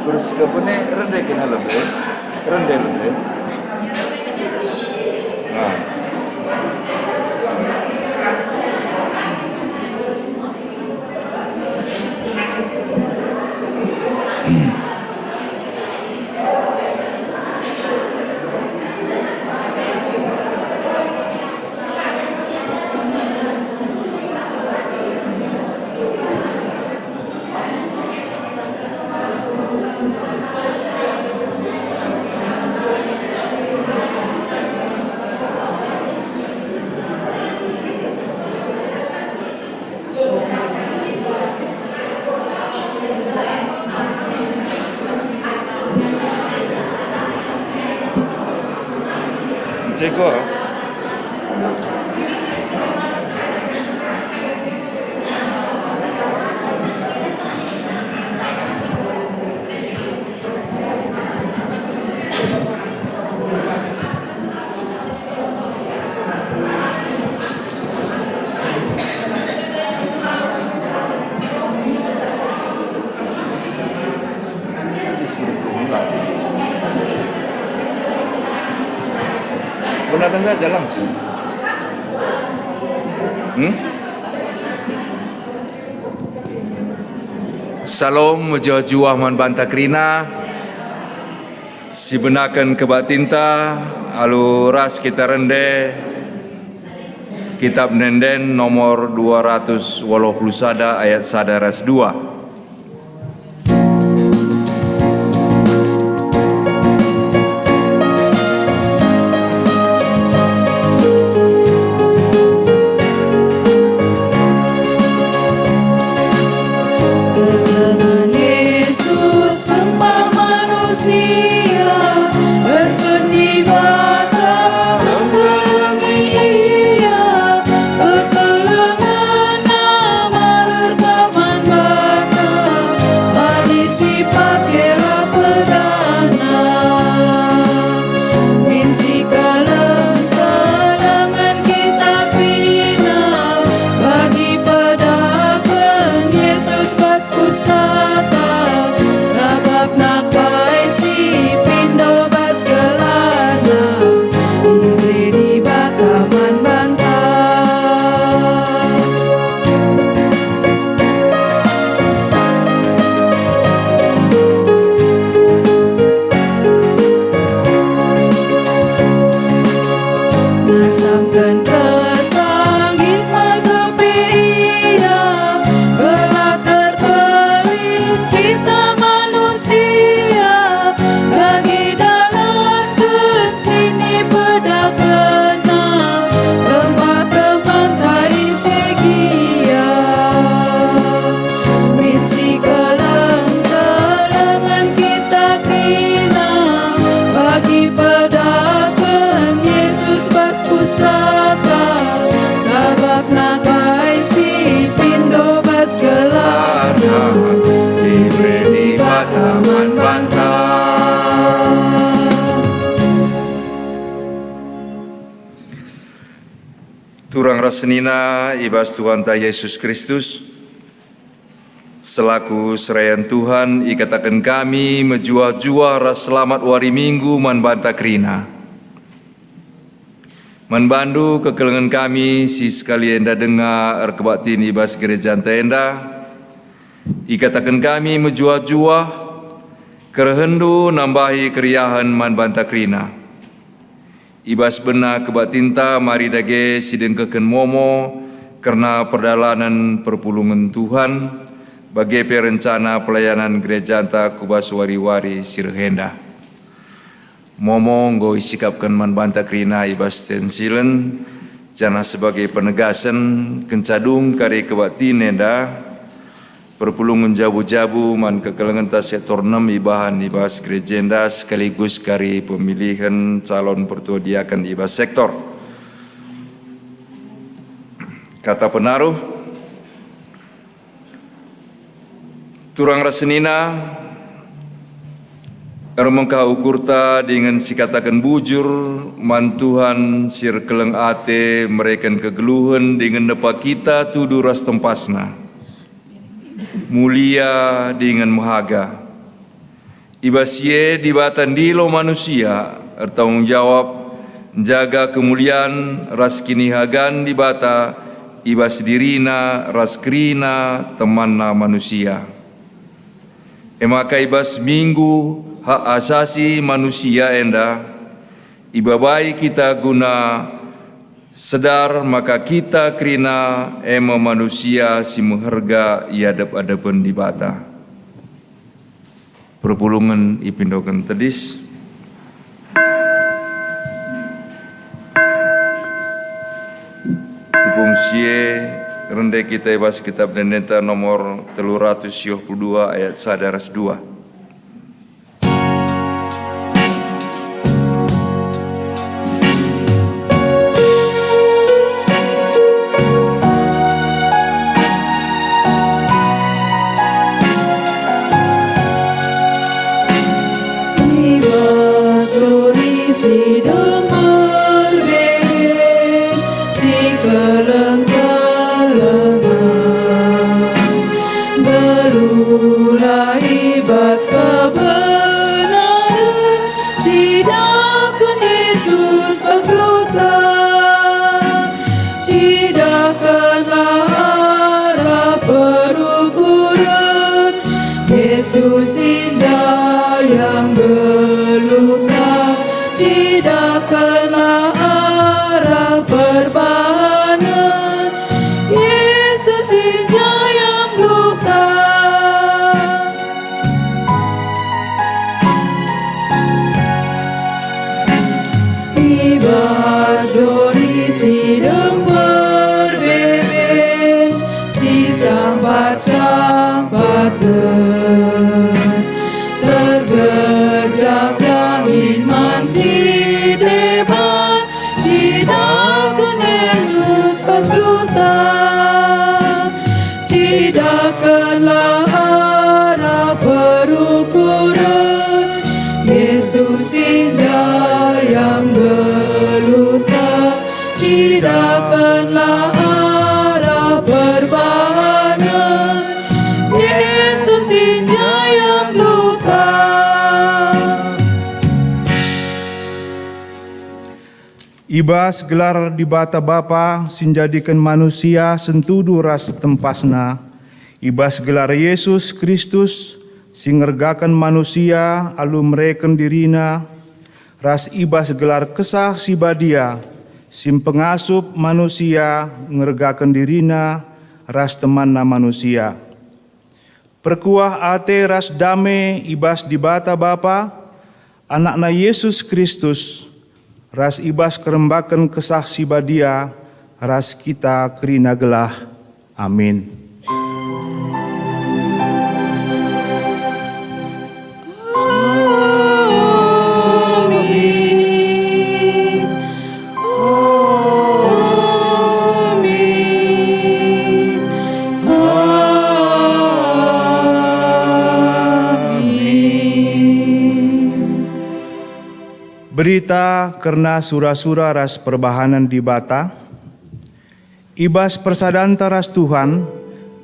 Bersikap ini rendah kena lebih, rendah. Nah. Ceko. Gunakan saja langsung. Salam mujah-juah man banta krina. Sibenakan kebat tinta alu ras kita rende. Kitab Nenden nomor 280 sada ayat sada ras 2. Turang rasenina ibas Tuhan ta Yesus Kristus selaku serayan Tuhan ikatakan kami menjua-jua ras selamat wari minggu man banta krina manbandu kekelengan kami si sekalian dah dengar erkebatin ibas gereja tenda ikatakan kami menjua-jua kerehendu nambahi keriahan man banta krina ibas bena kebatinta mari dage sidengkeken momo karena perdalanan perpulungan Tuhan bagi perencana pelayanan gereja anta kubas wari-wari sirhenda. Momo nggo isikapkan man banta krina ibas tensilen jana sebagai penegasan kencadung kari kebatin nenda perpulungan jabu-jabu man kekelengan ta sektor 6 ibahan ibas gerejenda sekaligus kari pemilihan calon pertua diakan ibas sektor. Kata penaruh turang rasenina Ermengkah ukurta dengan si katakan bujur, mantuhan sir keleng ate mereken kegeluhan dengan nepa kita tudu ras tempasna. Mulia dengan mahaga. Ibasye dibatan dilo manusia, ertanggung jawab, jaga kemuliaan ras kinihagan dibata, ibas dirina ras krina temanna manusia. Emaka ibas minggu hak asasi manusia enda, ibabai kita guna sedar maka kita krina ema manusia si meherga iadap-adapan di bata. Perpulungan ipindokan tedis. Tepung sie rendah kita ibas kitab Dendeta nomor 322 ayat 1-2. Si demar bebe, si keleng-kelengan, berulah ibas kebenaran, cidakan Yesus pas gelutan, cidakanlah arah perukuran, Yesus injak yang gelutan. Cidakanlah arah perbahanan, Yesus injak yang luka. Ibas dori si demper bebe, si sambat-sambatan, tergejak gamin si debat, cidakan Yesus pas gelutan, cidakanlah arah perukuran, Yesus injak yang gelutan, cidakanlah arah perbahanan, Yesus injak yang luka. Ibas gelar di bata Bapa sinjadikan manusia sentudu ras tempasna. Ibas gelar Yesus Kristus singergakan manusia alu mereken dirina. Ras ibas gelar kesah si badia sim pengasup manusia ngergakan dirina ras temanna manusia. Perkuah ate ras dame ibas di bata Bapa anakna Yesus Kristus. Ras ibas kerembakan kesah si badia, ras kita kerina gelah. Amin. Amin. Amin. Amin. Berita karena sura-sura ras perbahanan di bata, ibas persadanta ras Tuhan,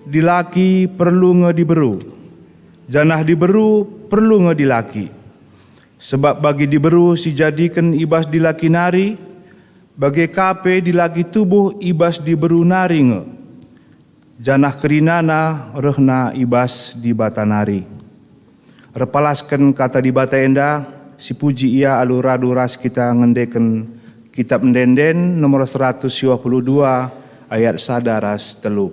dilaki perlu diberu, janah diberu perlu dilaki. Sebab bagi diberu si jadikan ibas dilaki nari, bagi kape dilaki tubuh ibas diberu nari nge. Janah kerinana rehna ibas di bata nari. Repalaskan kata di bata enda, si puji ia aluradu ras kita ngendeken kitab Ndenden nomor 122 ayat 1-3.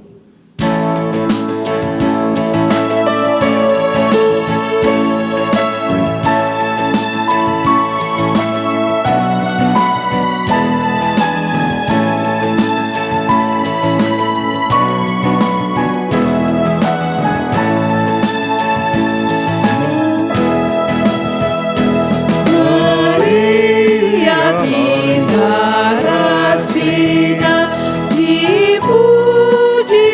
Kita ras bina si puji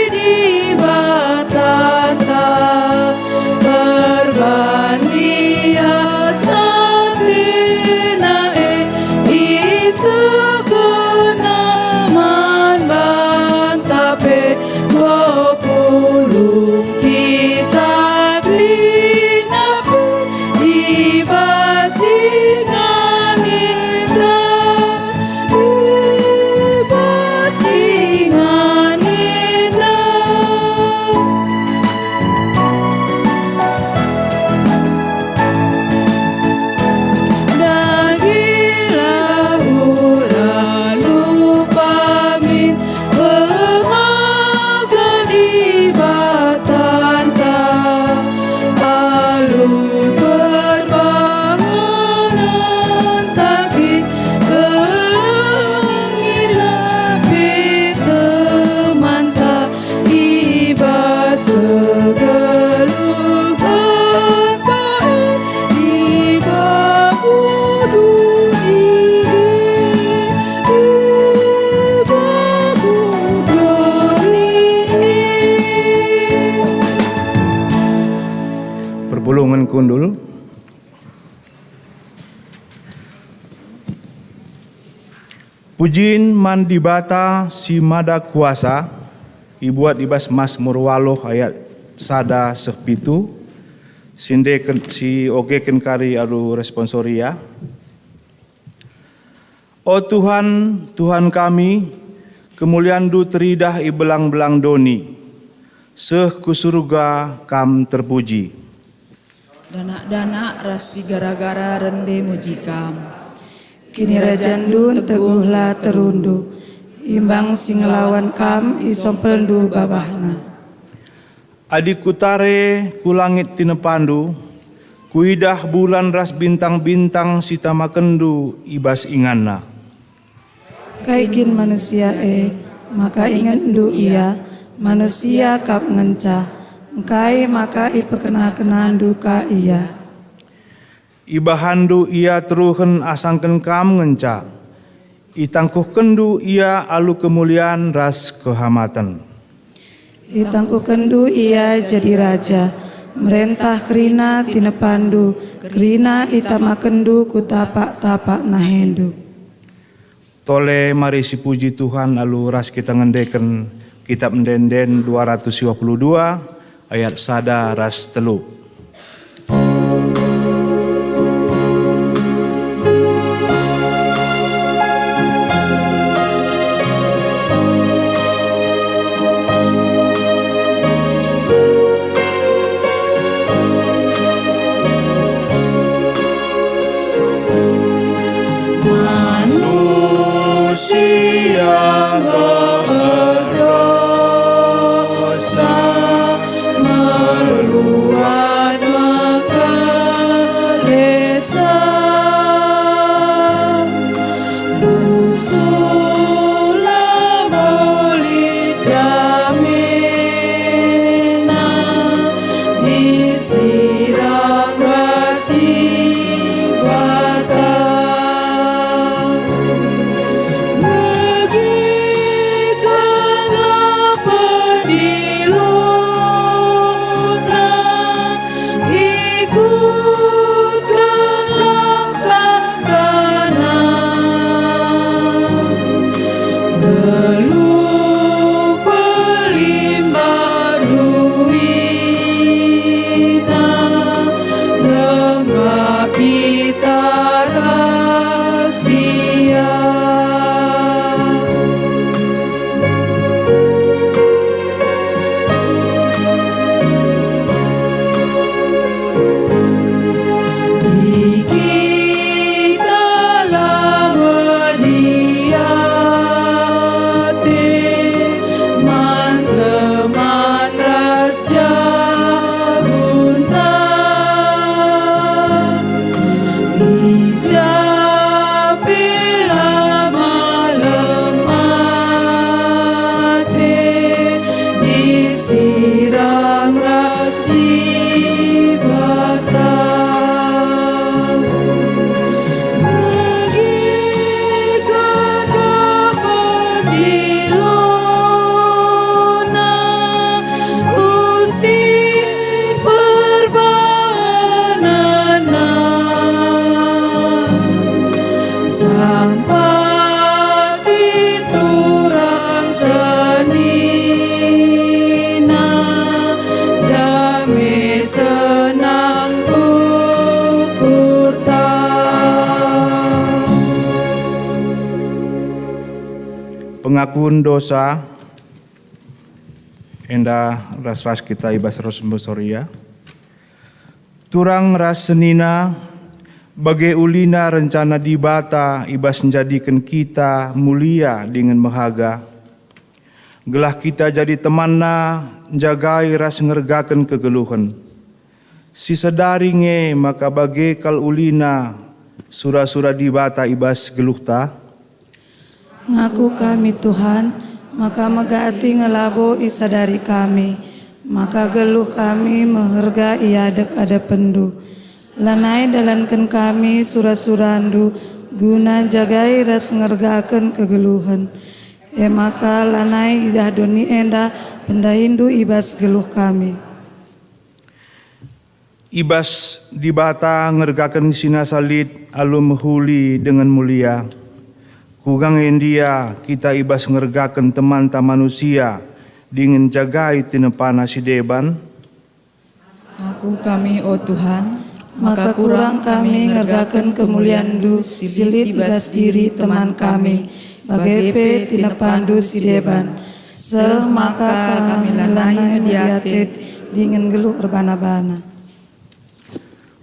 Perpulungan kundul. Pujin mandi bata si mada kuasa, ibuat ibas Mazmur 8 ayat sada sepitu, sinde si oke kari alu responsoria. O Tuhan, Tuhan kami, kemuliaan du teridah i belang-belang doni, seh ku surga kam terpuji. Dana-dana rasi gara-gara rende mujikam. Kini rajandu teguhlah terundu, imbang sing ngelawan kam isompeldu babahna. Adik kutare ku langit tinepandu, kuidah bulan ras bintang-bintang sitama kendu ibas inganna. Kaikin manusia maka ingendu ia, manusia kap ngenca, engkai maka ipekena-kenaan duka ia. Ibahandu ia teruhen asangken kam ngenca, itangkuh kendu ia alu kemuliaan ras kehamatan. Itangkukendu ia jadi raja, merentah kerina tinepandu, kerina itamakendu ku tapak-tapak nahendu. Tole mari si puji Tuhan alu ras kita ngendeken kitab Ndenden 222 ayat sada ras telu. Manusia berdosa, meluat maka lesa, musuhlah boleh damina, disiram kasih bata. Sirang rasi bata, bagikan dapat dilona, usir perbanana, sampai turang seni. Senang ukur Pengakuan dosa enda ras-ras kita ibas responsoria. Turang ras senina bagai ulina rencana di bata ibas menjadikan kita mulia dengan mahaga. Gelah kita jadi temanna jagai ras ngergakan kegeluhan. Si sedaringe maka bagai kal ulina sura-sura di bata ibas geluhta. Ngaku kami Tuhan, maka megaati ngelabo isadari kami, maka geluh kami meherga iadep ada pendu. Lanai dalankan kami sura-surandu, guna jagai ras ngergakan kegeluhan. Maka lanai idah doni enda pendahindu ibas geluh kami. ibas dibata ngergakan sinasalit alu mehuli dengan mulia. Kugangen dia kita ibas ngergakan teman ta manusia dengan jagai tinepana si deban. Aku kami, oh Tuhan, Maka kurang kami ngergakan kemuliaan-Du, silit ibas diri teman kami, bagai pe tina pandu si deban. Semaka kami lanai mediatet dengan geluh erbana-bana.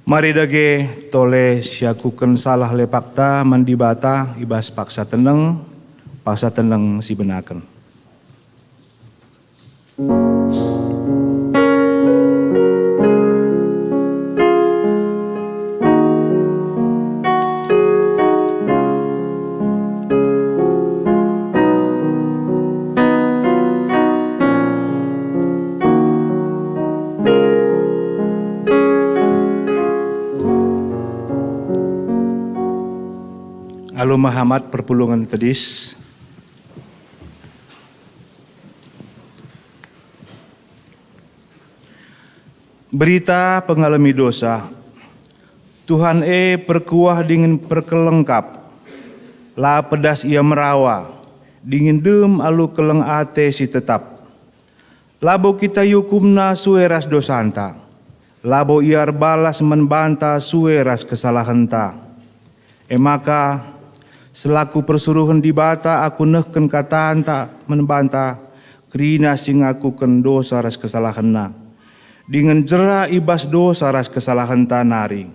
Mari dage tole siakuken salah lepakta mandibata ibas paksa teneng si benaken. Alo Muhammad perpulungan tedis. Berita pengalami dosa. Tuhan perkuah dengan perkelengkap. La pedas ia merawa. Dingin dem alu keleng ate si tetap. Labo kita yukumna sueras dosanta. Labo iar balas menbanta sueras kesalahanta. Maka selaku persuruhan dibata aku nehken katanta menbanta kerina sing aku ken dosa ras kesalahanna dengan jera ibas dosa ras kesalahan nari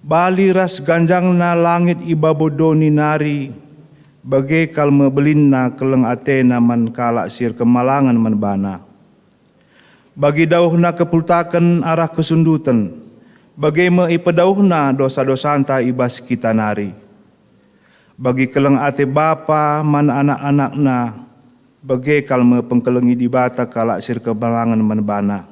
bali ras ganjangna langit ibabodoni nari bagai kalme belinna keleng atena man kalak sir kemalangan menbana bagi dauhna kepultaken arah kesundutan bagai me ipedauhna dosa-dosanta ibas kita nari bagi keleng ate bapa man anak-anakna bagai kalme pengkelengi dibata kalak sir kebalangan menbana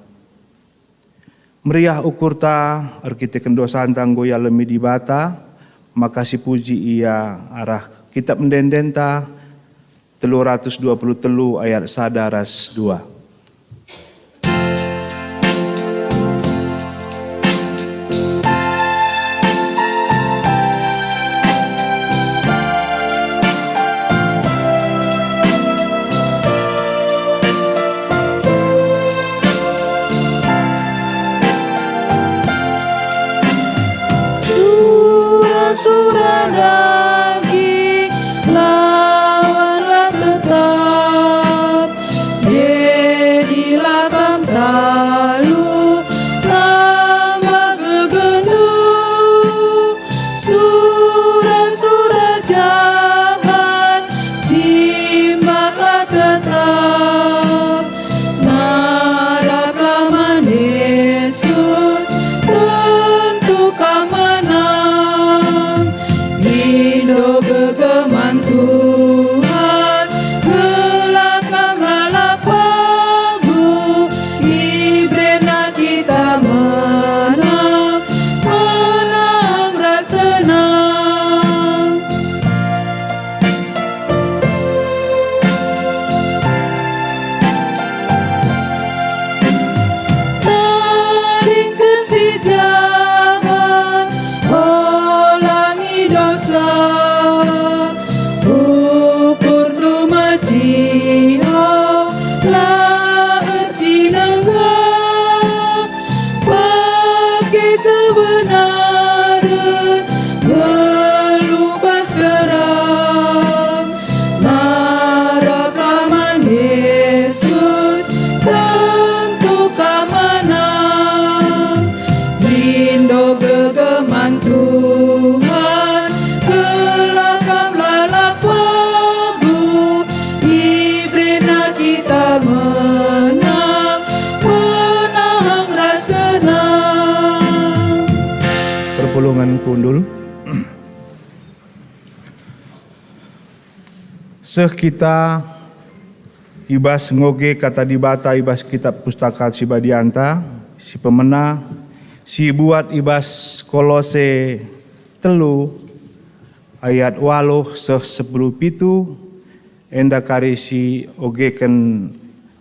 meriah ukurta arkiteken dosantang goya lemi dibata makasih puji ia arah kitab mendendenta 323 ayat sadaras 2. Surah daging lawanlah tetap, jadilah kam talu tambah kegendu. Surah-surah jahat simaklah tetap, narakaman Yesus tentu kemenang. Indo gegeman Tuhan, gelakam lalap pagu, ibrena kita menang, menang rasenang. Taringkeun si jahat, dosa ukur nu majiho la erci nengga pakai kebenaran gelubas geram narakaman Yesus tentu kemenang lindo gegeman Tuhan gelakam lalap pagu ibrena kita menang menang rasenang. Perpulungan kundul. Seh kita ibas ngoge kata dibata ibas kitab pustaka si badianta si pemena si buat ibas Kolose 3 ayat 8 seh 10 pitu enda karisi ogeken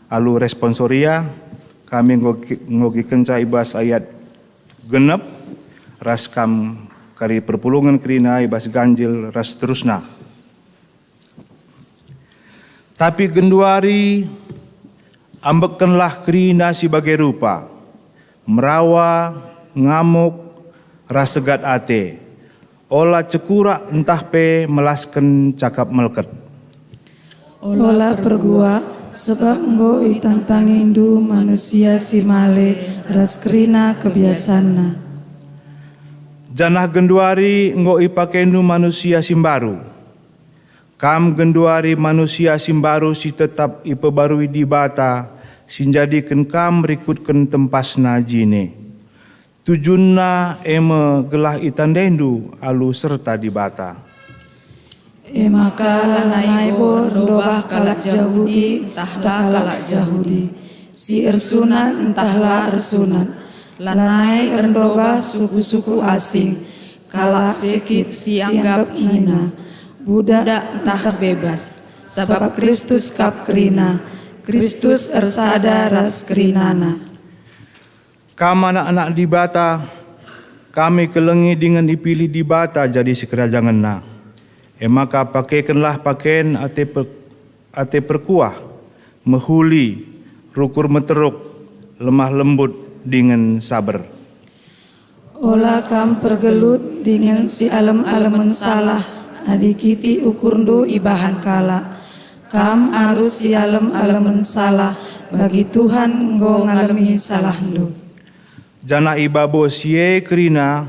alu responsoria kami ngogi kenca ibas ayat genep ras kam kari perpulungan kerina ibas ganjil ras terusna. Tapi genduari ambekkenlah kerina sebagai rupa, merawa, ngamuk, ras segat ate, olah cekura entah pe melasken cakap melket. Olah pergua sebab enggo itantang indu manusia si male ras kerina kebiasana. Janah genduari enggo ipakenu manusia simbaru. Kam genduari manusia simbaru si tetap ipebarui di bata, sinjadikan kam rikutkan tempasna jine. Tujunna eme gelah itandendu alu serta di bata. Maka lanai bor dobah kalak Yahudi entahlah kalak Yahudi. Si ersunat entahlah ersunat. Lanai erdobah suku-suku asing. Kalak sekit si anggap hina. Budak entah bebas. Sebab Kristus kap kerina. Kristus ersada ras kerinana. Kam anak-anak di bata, kami kelengi dengan dipilih di bata jadi sekerajangan na. Maka pakaikanlah pakaian ate perkuah, mehuli, rukur meteruk, lemah lembut dengan sabar. Olah kam pergelut dengan si alem-alemen salah, adikiti ukurndu ibahan kala. Kam arus si alem-alemen salah, bagi Tuhan enggo ngalemi salahdu. Jana ibabo sie kerina,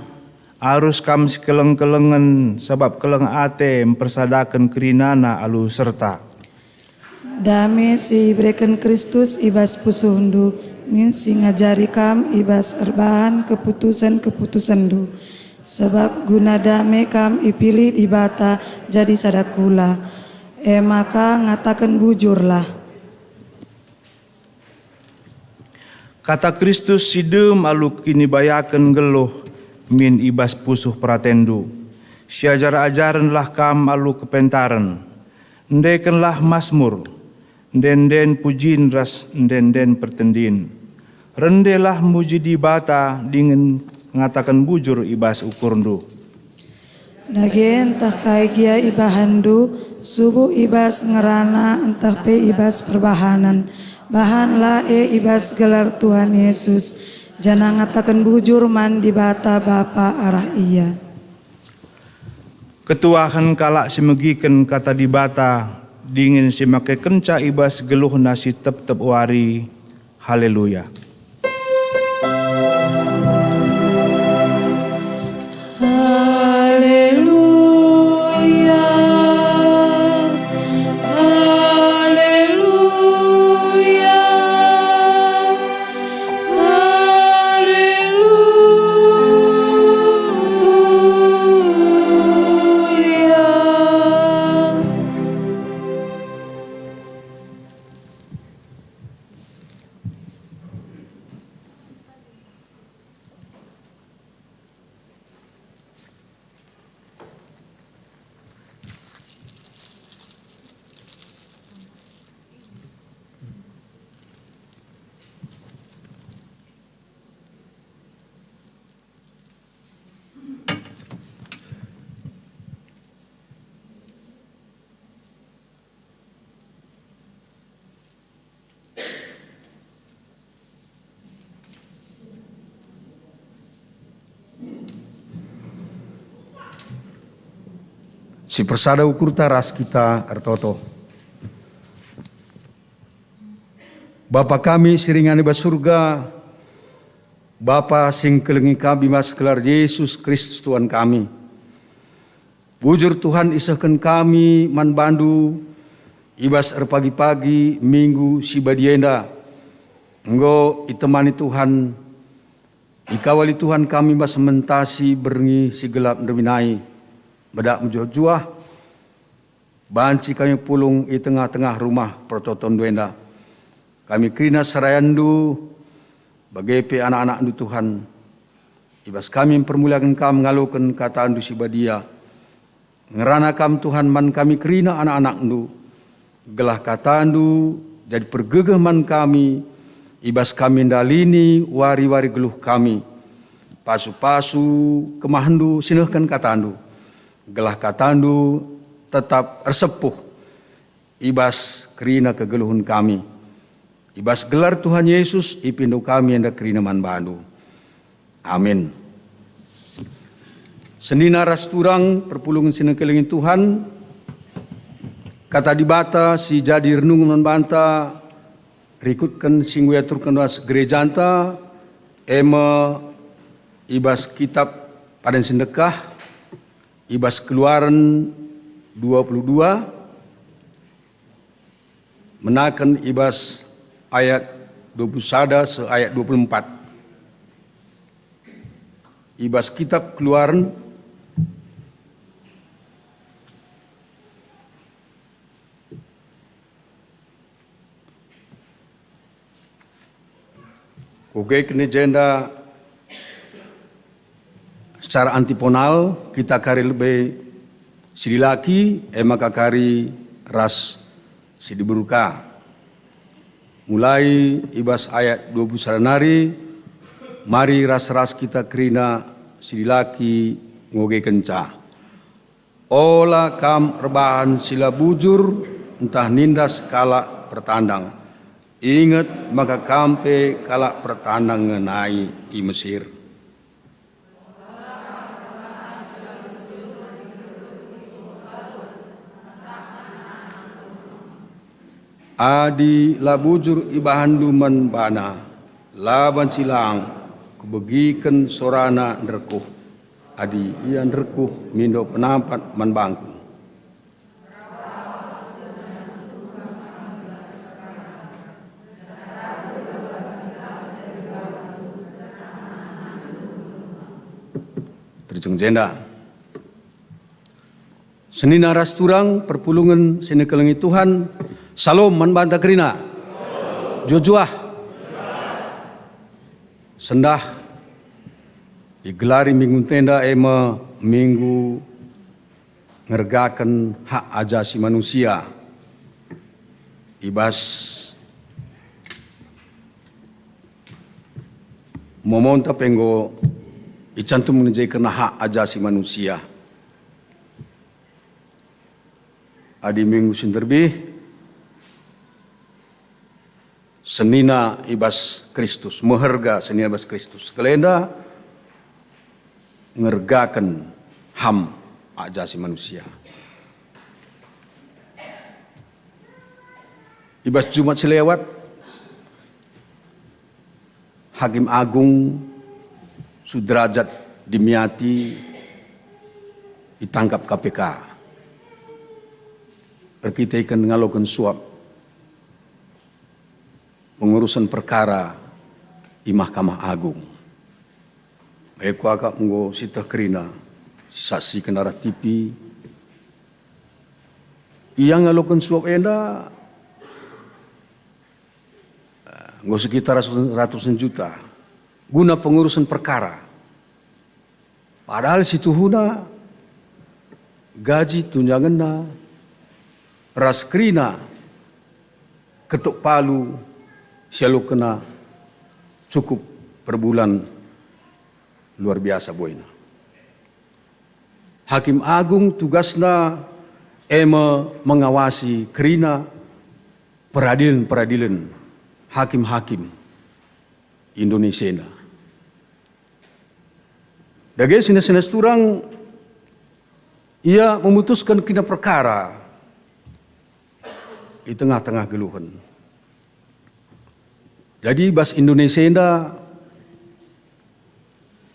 arus kam sekeleng-kelengan sebab keleng ate mempersadakan kerinana alu serta. Dame si breken Kristus ibas pusuhundu, min si ngajari kam ibas erbahan keputusan-keputusandu. Sebab guna dame kam ipilih di bata jadi sadakula. Maka ngatakan bujurlah. Kata Kristus sidem alu kini bayakan geluh min ibas pusuh pratendu. Si ajar-ajaranlah kam alu kepentaran. Ndekenlah masmur. Den pujin ras den pertendin. Rendelah muji di bata dengan ngatakan bujur ibas ukurndu. Nage entah kai gia ibahandu, subuh ibas ngerana entah pe ibas perbahanan. Bahanlah ibas gelar Tuhan Yesus. Jana ngatakan bujur man di bata Bapa arah iya. Ketuahan kalak semegiken kata di bata, dingin simake kenca ibas geluh nasi tep wari. Haleluya. Si persada ukurta ras kita ertoto. Bapa kami siringani basurga, Bapa sing kelengi kami mas kelar Yesus Kristus Tuhan kami. Bujur Tuhan isahkan kami man bandu, ibas pagi-pagi minggu si badienda. Enggo itemani Tuhan, ikawali Tuhan kami mas mentasi berngi si gelap nerminai. Bedak menjuah-juah, banci kami pulung di tengah-tengah rumah prototon duenda. Kami kerina sarayandu, bagai anak-anak du Tuhan. Ibas kami mempermuliakan kami mengalukan kata andu si badia. Ngerana kami Tuhan man kami kerina anak-anak du. Gelah kata andu, jadi pergegah man kami. Ibas kami ndalini wari-wari geluh kami. pasu-pasu kemahandu sinehkan katandu. Gelah katandu tetap ersepuh ibas kerina kegeluhun kami. Ibas gelar Tuhan Yesus ipindu kami enda kerina manbandu. Amin. Senina ras turang perpulungan sinekelingin Tuhan. Kata dibata si jadi renung manbanta rikutkan singguya turkan was gereja anta ema ibas kitab padan sindekah ibas Keluaran 22 menakan ibas ayat 21 se ayat 24. Ibas kitab Keluaran Oke, kini jenda secara antiponal kita kari lebih sidilaki maka kari ras sidiberuka. Mulai ibas ayat 21 nari mari ras-ras kita kerina sidilaki ngoge kenca. Ola kam rebahan sila bujur entah nindas kala pertandang. Ingat maka kampe kala pertandang ngenai i Mesir. Adi labujur ibahandu man bana laban silang kubegiken sorana nerkuh. Adi ia nerkuh mindo penampat man bangku. Terjeng jenda. Senina ras turang perpulungan sinekelengi Tuhan. Salom manbanta kerina. Jojuah. Sendah. Digelari minggu tenda ema minggu ngergakan hak ajasi manusia. Ibas momonta penggo icantum menjadi kena hak ajasi manusia. Adi minggu sinterbih senina ibas Kristus, meherga senina ibas Kristus. Kelenda ngergakan ham ajasi manusia. Ibas Jumat selewat Hakim Agung Sudrajat Dimyati ditangkap KPK. Terkitaikan ngalokan suap pengurusan perkara di Mahkamah Agung. Aku agak menggo sitah kerina saksi kenara TV. Ia ngalokan suap enda nggo sekitar ratusan juta guna pengurusan perkara. Padahal situ huna gaji tunjanganna ras kerina ketuk palu selalu kena cukup per bulan luar biasa boina. Hakim Agung tugasna mengawasi kerina peradilan hakim-hakim Indonesia. Daging sinas-sinas turang ia memutuskan kena perkara di tengah-tengah geluhan. Jadi bas Indonesia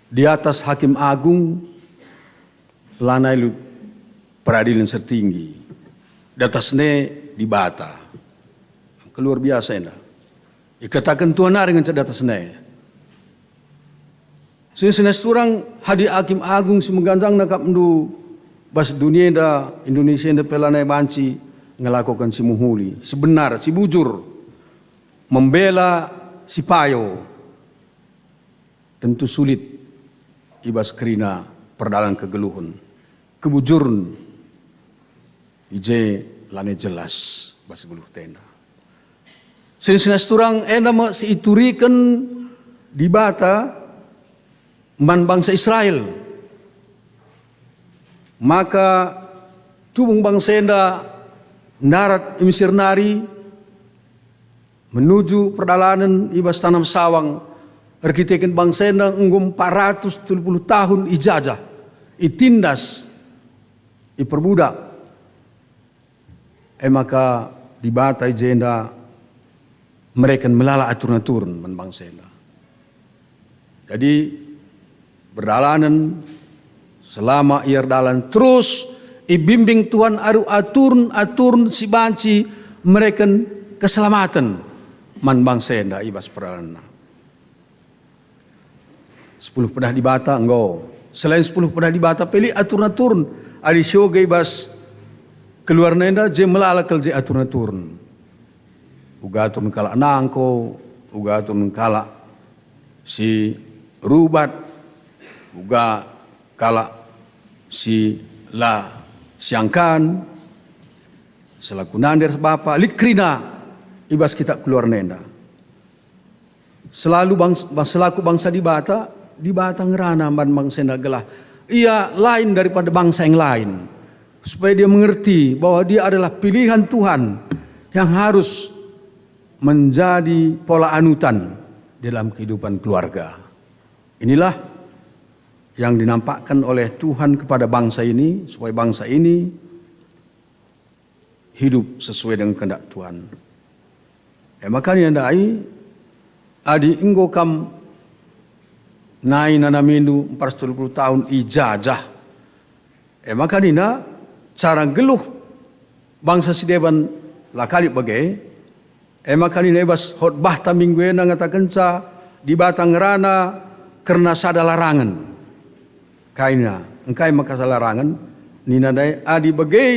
di atas Hakim Agung lanai peradilan tertinggi. Di atasnya di Bata. Keluar biasa enda. Ikatakan Tuhan dengan di atasnya. Sinas turang hadi Hakim Agung semeganjang nakap mendu bas dunia Indonesia pelanai banci ngelakukan si muhuli. Sebenar, si bujur. Membela si payo tentu sulit ibas kerina perdalan kegeluhun kebujurun ije lane jelas bas geluh tenda sinas turang enda si iturikan di Bata man bangsa Israel. Maka tubung bangsa enda darat Mesir nari menuju perjalanan ibas tanam sawang arkiteken bangsa enda enggum 430 tahun ijajah, itindas, iperbudak. Maka di bata ijenda mereka melala aturan-aturan man bangsa enda. Jadi berdalanan selama ia dalan terus ibimbing Tuhan aru aturun si banci mereka keselamatan man bangsa enda ibas peralanan. 10 pedah di bata engkau. Selain 10 pedah di bata pilih aturun ali syoga ibas keluar nenda je melalakal je aturun. Uga aturun kala nangko, uga aturun kala si rubat, uga kala si la siangkan selaku nander bapa likrina ibas kita keluar nenda selaku bangsa di bata ngerana man bangsa enda gelah ia lain daripada bangsa yang lain supaya dia mengerti bahwa dia adalah pilihan Tuhan yang harus menjadi pola anutan dalam kehidupan keluarga. Inilah yang dinampakkan oleh Tuhan kepada bangsa ini supaya bangsa ini hidup sesuai dengan kehendak Tuhan. Makanya dai adi inggo kam nai nanamindu 420 tahun ijajah. Makanya cara geluh bangsa Sideban lakali bagai. Makanya bas khotbah taminggue ngatakan sa di batang rana karena sada larangan. Kaina, engkai maka larangan nina dai adi bagai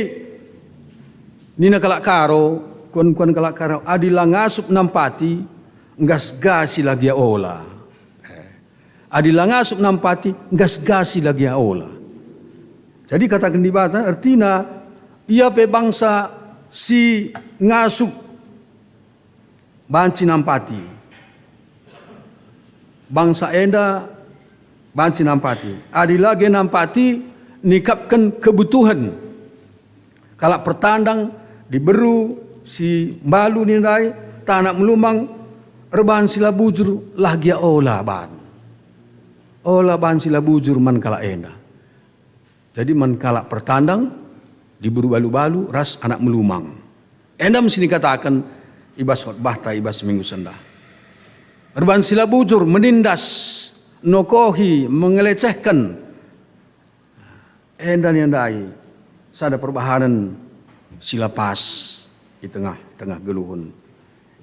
nina kalak karo kuan kalak karo adi langasup nampati ngas gasi lagi ola. Adi langasup nampati ngas gasi lagi ola. Jadi katakan di bata artinya ia pe bangsa si ngasup banci nampati. Bangsa enda banci nampati. Adi lagi nampati nikapkan kebutuhan. Kalau pertandang diberu si balu nilai tanak melumang rebahan sila bujur lagi olah ban. Olah ban sila bujur man kala enda. Jadi man kala pertandang diberu balu-balu ras anak melumang. Enda mesti dikatakan ibas khotbah ta ibas minggu sendah. Rebahan sila bujur menindas nokohi mengelecehkan endan yang dai sada perbahanan sila pas di tengah geluhun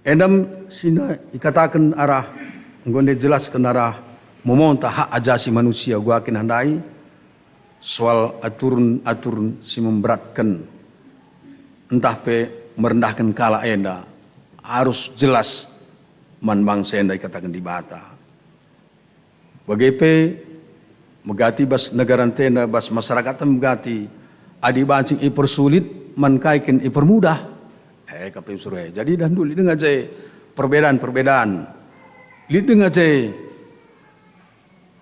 endam sina ikatakan arah nggonde jelaskan arah memonta hak ajasi manusia gua akin handai soal aturun si memberatkan entah pe merendahkan kala enda harus jelas man bangsa enda ikatakan di bata. Bagaimana megati bas negara tenda bas masyarakat megati adi bancing ipersulit man kaikin ipermudah kapim suruh jadi dan dulu dengan je perbedaan lid dengan je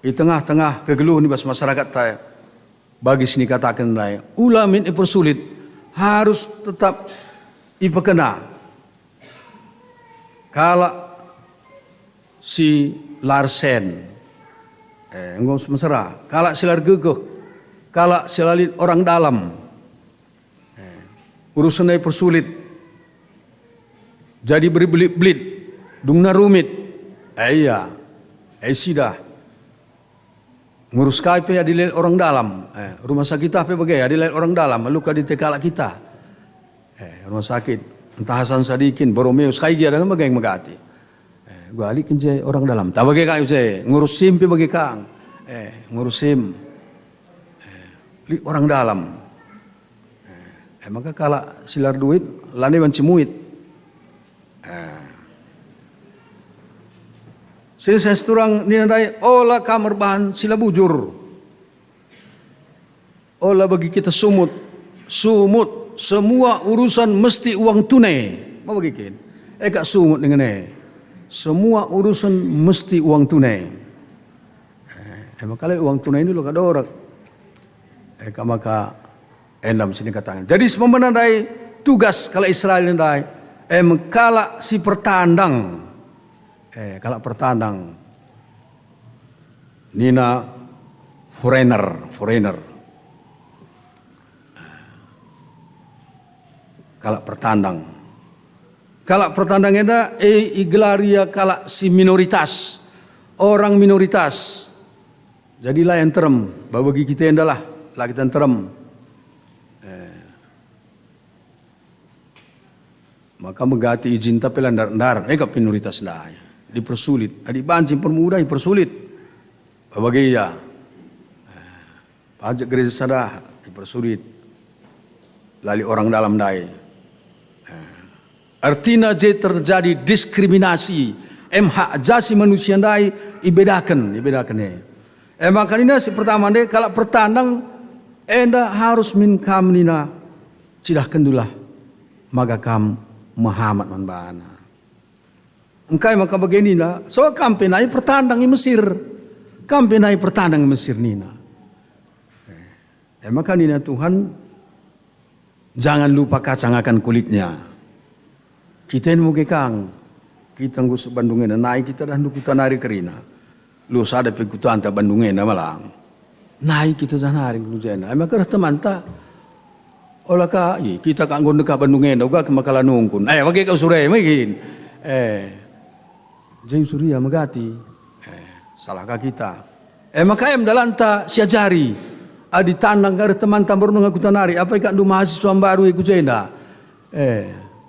di tengah-tengah kegeluhan bas masyarakat ta bagi sini katakan lai ulamin ipersulit harus tetap ipekena kala si Larsen engkau mesra, kalak silar gegeh, kalak silalit orang dalam, urusan persulit, jadi berbelit-belit, dungna rumit, iya, sidah, ngurus KP adilai orang dalam, rumah sakit apa bagai adilai orang dalam, luka di tekalak kita, rumah sakit, entah Hasan Sadikin, Borromeus, kai dia dengan bagai megati. Gua alikin je orang dalam. Tak bagi kang je ngurus SIM pi bagi kang. Ngurus SIM. Li orang dalam. Maka kala silar duit lani ban cimuit. Saya seturang ninadai olah kamar bahan sila bujur. Olah bagi kita sumut semua urusan mesti uang tunai. Mau bagi kin? Kak sumut dengan semua urusan mesti uang tunai. Makala uang tunai dulu kadorak. Maka endam sini katakan. Jadi semenandai tugas kalau Israel ndai kala si pertandang kala pertandang nina foreigner kala pertandang eda iglaria kala si minoritas orang minoritas jadilah yang terem bagi kita endalah lah kita terem maka megati izin tapi landar ke minoritas dah dipersulit adik bancing permudah dipersulit bagi ya pajak gereja sadah dipersulit lali orang dalam dai artinya je terjadi diskriminasi hak asasi manusia dai ibedakan makanya si pertama deh kalau pertandang enda harus min kam nina cidah kendulah maka kam Muhammad manbana engkai maka beginilah so kampenai pertandang di Mesir nina maka nina Tuhan jangan lupa kacang akan kulitnya kita ini muge kang kita nggus Bandungena naik kita dan kita nari kerina lu sada pekutan ta Bandungena malang naik kita janari lujena maka teman ta olah ka kita kang gonde ka Bandungena uga ke makala nungkun bagi kau sure mungkin Jeng Surya magati salahkah kita maka dalanta siajari adi tandang kare teman tambor ngaku tanari apa ikan du mahasiswa baru iku jenda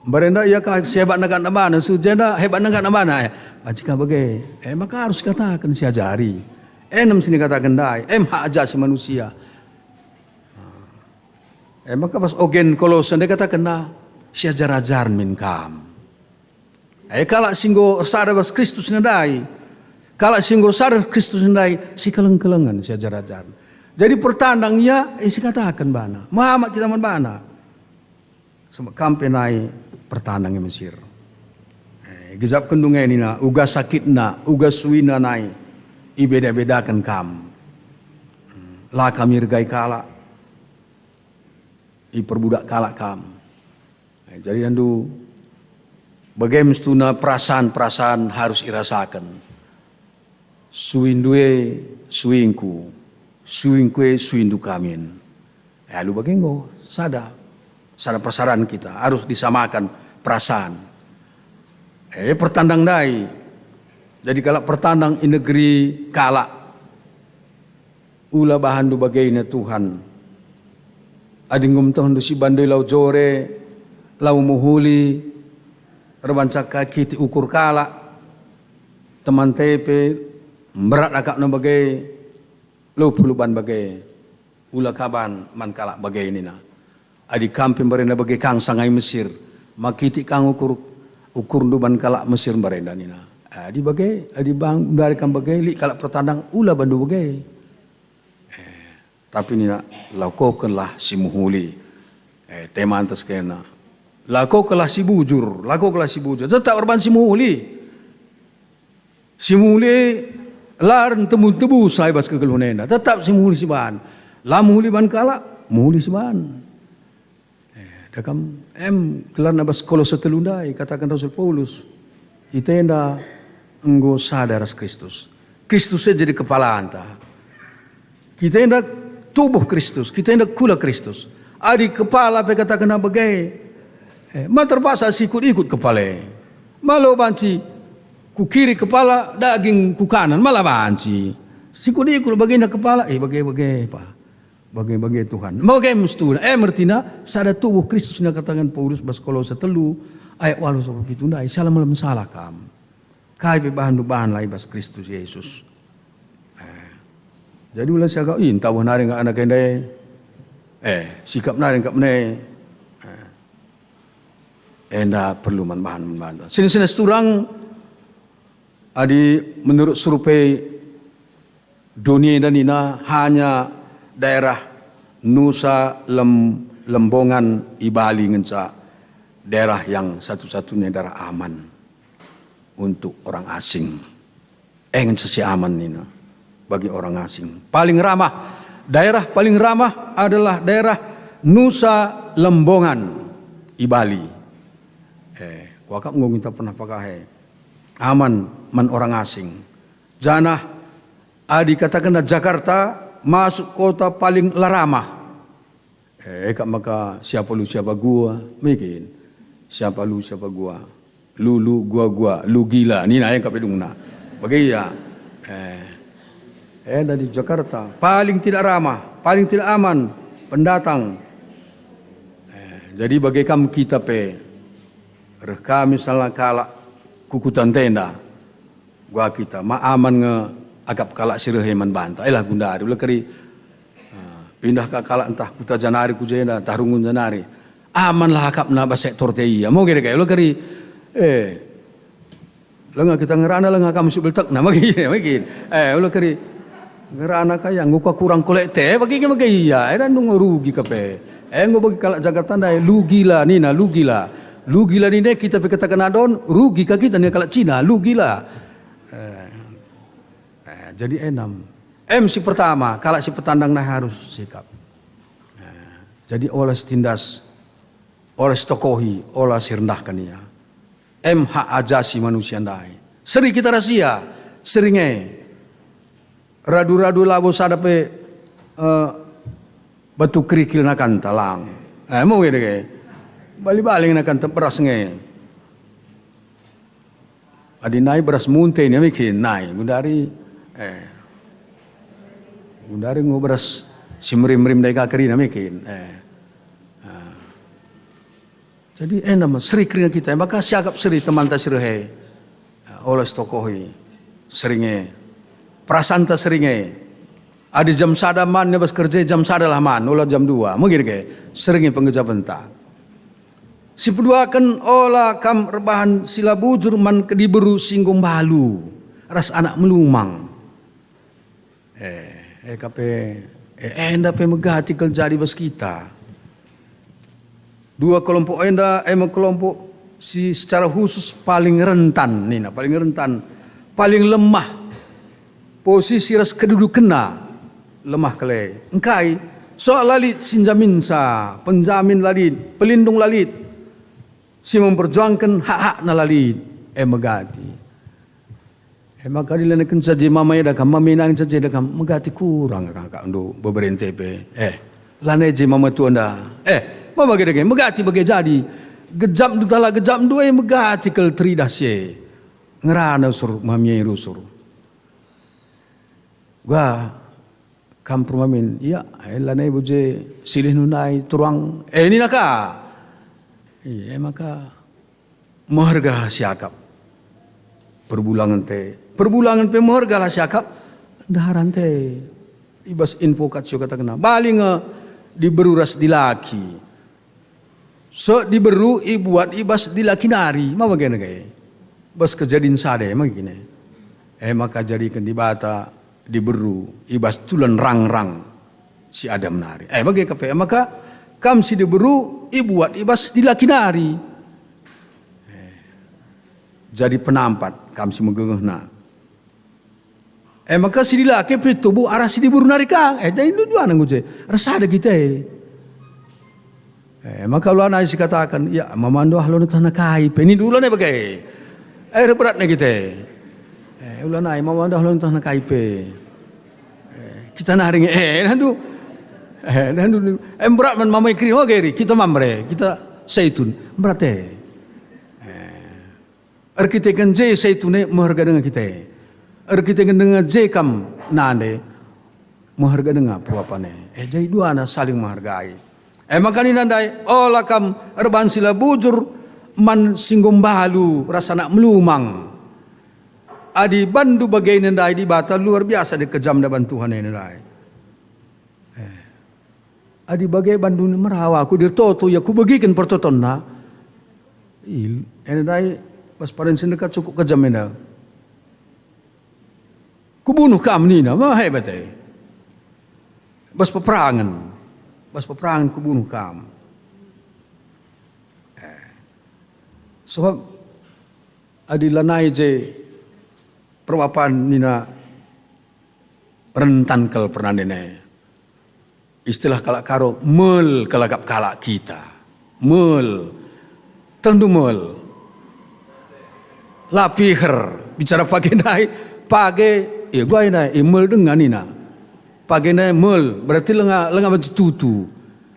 barenda ia ka hebat nagan mana sujenda hebat nagan mana bajika bagai maka harus katakan siajari enam sini katakan dai hak asasi manusia maka pas ogen Kolosen dia katakan na siajar-ajar min kam kala singgo sada bas Kristus nadai kala singgo sada Kristus nadai si keleng-kelengan si ajar-ajar jadi pertandangnya si katakan bana Muhammad kita man bana sebab kampenai pertandangnya Mesir gizap kendungnya ini na uga sakitna uga suina nai ibeda-bedakan kam lah kami irgai kala iperbudak kala kam jadi andu bagaimana mestuna perasaan-perasaan harus irasakan. Suindue suingku, suingkue suindu kamin. Lu bagaimana? Sada perasaan kita harus disamakan perasaan. Pertandang dai. Jadi kalau pertandang in negeri kala ula bahan du bagaimana Tuhan. Adingum tahun du si bandai lau jore, lau muhuli. Rebancaka kiti ukur kala teman tepe berat akak na bagai lu puluban bagai ula kaban man kala bagai ini na adi kampin barenda bagai kang sangai Mesir makiti kang ukur duban kala Mesir barenda nina adi bagai adi bang dari kang bagai li kala pertandang ula bandu bagai tapi nina lakokanlah si muhuli teman tas kena Lako kelah si bujur, tetap orban si muhuli lar tebu sai bas kegelunena, tetap si muhuli si ban, la muhuli ban kala, muhuli si ban. Dakam kelar nabas Kolose telundai katakan Rasul Paulus, kita enda enggo sadar Kristus jadi kepala anta, kita enda tubuh Kristus, kita enda kula Kristus, adi kepala pe katakan bagai ma terpaksa ikut kepala. Malah banci ku kiri kepala daging ku kanan malah banci. Ikut bagian kepala bagai apa? Bagai Tuhan. Bagai mestuna mertina sada tubuh Kristus na katakan Paulus bas Kolose 3 ayat 8 sampai 7 ndai salah malam salah kam. Kai be bahan lai bas Kristus Yesus. Jadi ulah siaga tahu nari enggak anak endai sikap nari enggak meneh enda perlu man-bahan. Sini turang adi menurut survei dunia dan ina hanya daerah Nusa Lembongan Ibali ngenca daerah yang satu-satunya daerah aman untuk orang asing. Ngenca si aman nina. bagi orang asing. Paling ramah, daerah paling ramah adalah daerah Nusa Lembongan i Bali. Wakap ngomong kita pernah pakai aman man orang asing. Janah adi katakan Jakarta masuk kota paling laramah. Kak maka siapa lu siapa gua, mungkin siapa lu siapa gua, lu gua, lu gila. Ni na yang kapedung na. Bagi ya. Dari Jakarta paling tidak ramah, paling tidak aman pendatang. Jadi bagi kami kita kami salah kalak kukutan tenda, gua kita ma aman nge agap kalak sirheman banta. Elah gundari ulah keri pindah ke kalak entah kuta janari kujenda tarungun janari. Aman lah akap na basek tortei. Mau kira kayak ulah keri lenga kita ngerana lenga kamu subeltak na mungkin. Ulah keri ngerana kaya nguka kurang kolekte bagi iya. Dan nunggu rugi kape. Ngo bagi kalak Jakarta dai lu gila ni na lu gila. Lu gila ni deh kita katakan adon rugi ka kita ni kalak Cina lu gila. Jadi enam. Si pertama kalak si petandang nah harus sikap. Jadi olah tindas, olah stokohi, olah sirendahkan ia. Hak ajasi manusia dai. Seri kita rahasia, seringnya radu-radu labo sadape batu kerikil nakan talang. Mau gede ke? Bali-bali nakan beras nge. Adi naik beras munte ni mikir naik. Gundari beras simrim-rim dari kakeri na mikir. Jadi nama seri kerina kita. Maka siagap seri teman ta sirhe. Olah stokohi seringnya. Prasanta seringnya. Adi jam sada man nebas kerja jam sada lah man. Olah jam 2. Mungkin ke? Seringnya pengeja benta. Si kedua kan olah kam rebahan sila bujur man kediberu singgung balu ras anak melumang. Enda pe megati kerja di bas kita. Dua kelompok enda kelompok si secara khusus paling rentan nina, paling rentan, paling lemah. Posisi ras kedudukanna lemah kele. Engkai soal lalit sinjamin sa, penjamin lalit, pelindung lalit. Si memperjuangkan hak-hak na lalit megati. Maka dilanekan saja mamanya dah kam maminang saja dah kam megati kurang kakak untuk beberente pe. Laneje mama tu anda. Mama gede megati bagi jadi. Gejam du tala gejam dua megati kel tridah se. Ngerana sur mamnya rusur. Gua kam permamin. Iya, lane buje silih nunai turuang. Ini naka. Iya maka mengharga siakap perbulangan pe mengharga lah siakap daharan te ibas info katsyo kata kena baling diberu ras dilaki so diberu ibuat ibas dilaki nari ma bagana gaya bas kejadian sade magine maka jadikan di bata diberu ibas tulan rang-rang si Adam nari bagi kape maka kam si diberu ibuat ibas dilaki nari. Jadi penampat kam si megengehna. Maka si dilaki tubuh arah si diburu nari kang. Jadi dua nang uje. Rasa ada kita. Maka ulah nai si katakan, ya mamando halo na kai. Ini dulu na bagai. Berat na kita. Ulah nai mamando halo na kai pe. Kita naring nandu. Berat man mamai kiri geri kita mamre kita zaitun berat kita kan je zaitune mengharga dengan kita kita kan dengan je kam nande mengharga dengan puapane jadi dua na saling menghargai maka ni nandai olah kam erban sila bujur man singgum balu rasa nak melumang adi bandu bagai nandai di bata luar biasa di kejam da bantuhan nandai adi bagai bandung merawa aku dirtoto ya ku bagikan pertoton na dai pas paren sendekat cukup kejam ena ku bunuh kam ni na mah hebat bas peperangan ku bunuh kam sebab adi lanai je perwapan nina rentan kel pernah nene. Istilah kalak karo mel kelagap kalak kita. Mel. Tentu mel. Lapihar bicara pagi nai pagi gua nai mel dengan ina. Pagi nai mel berarti lenga banci tutu.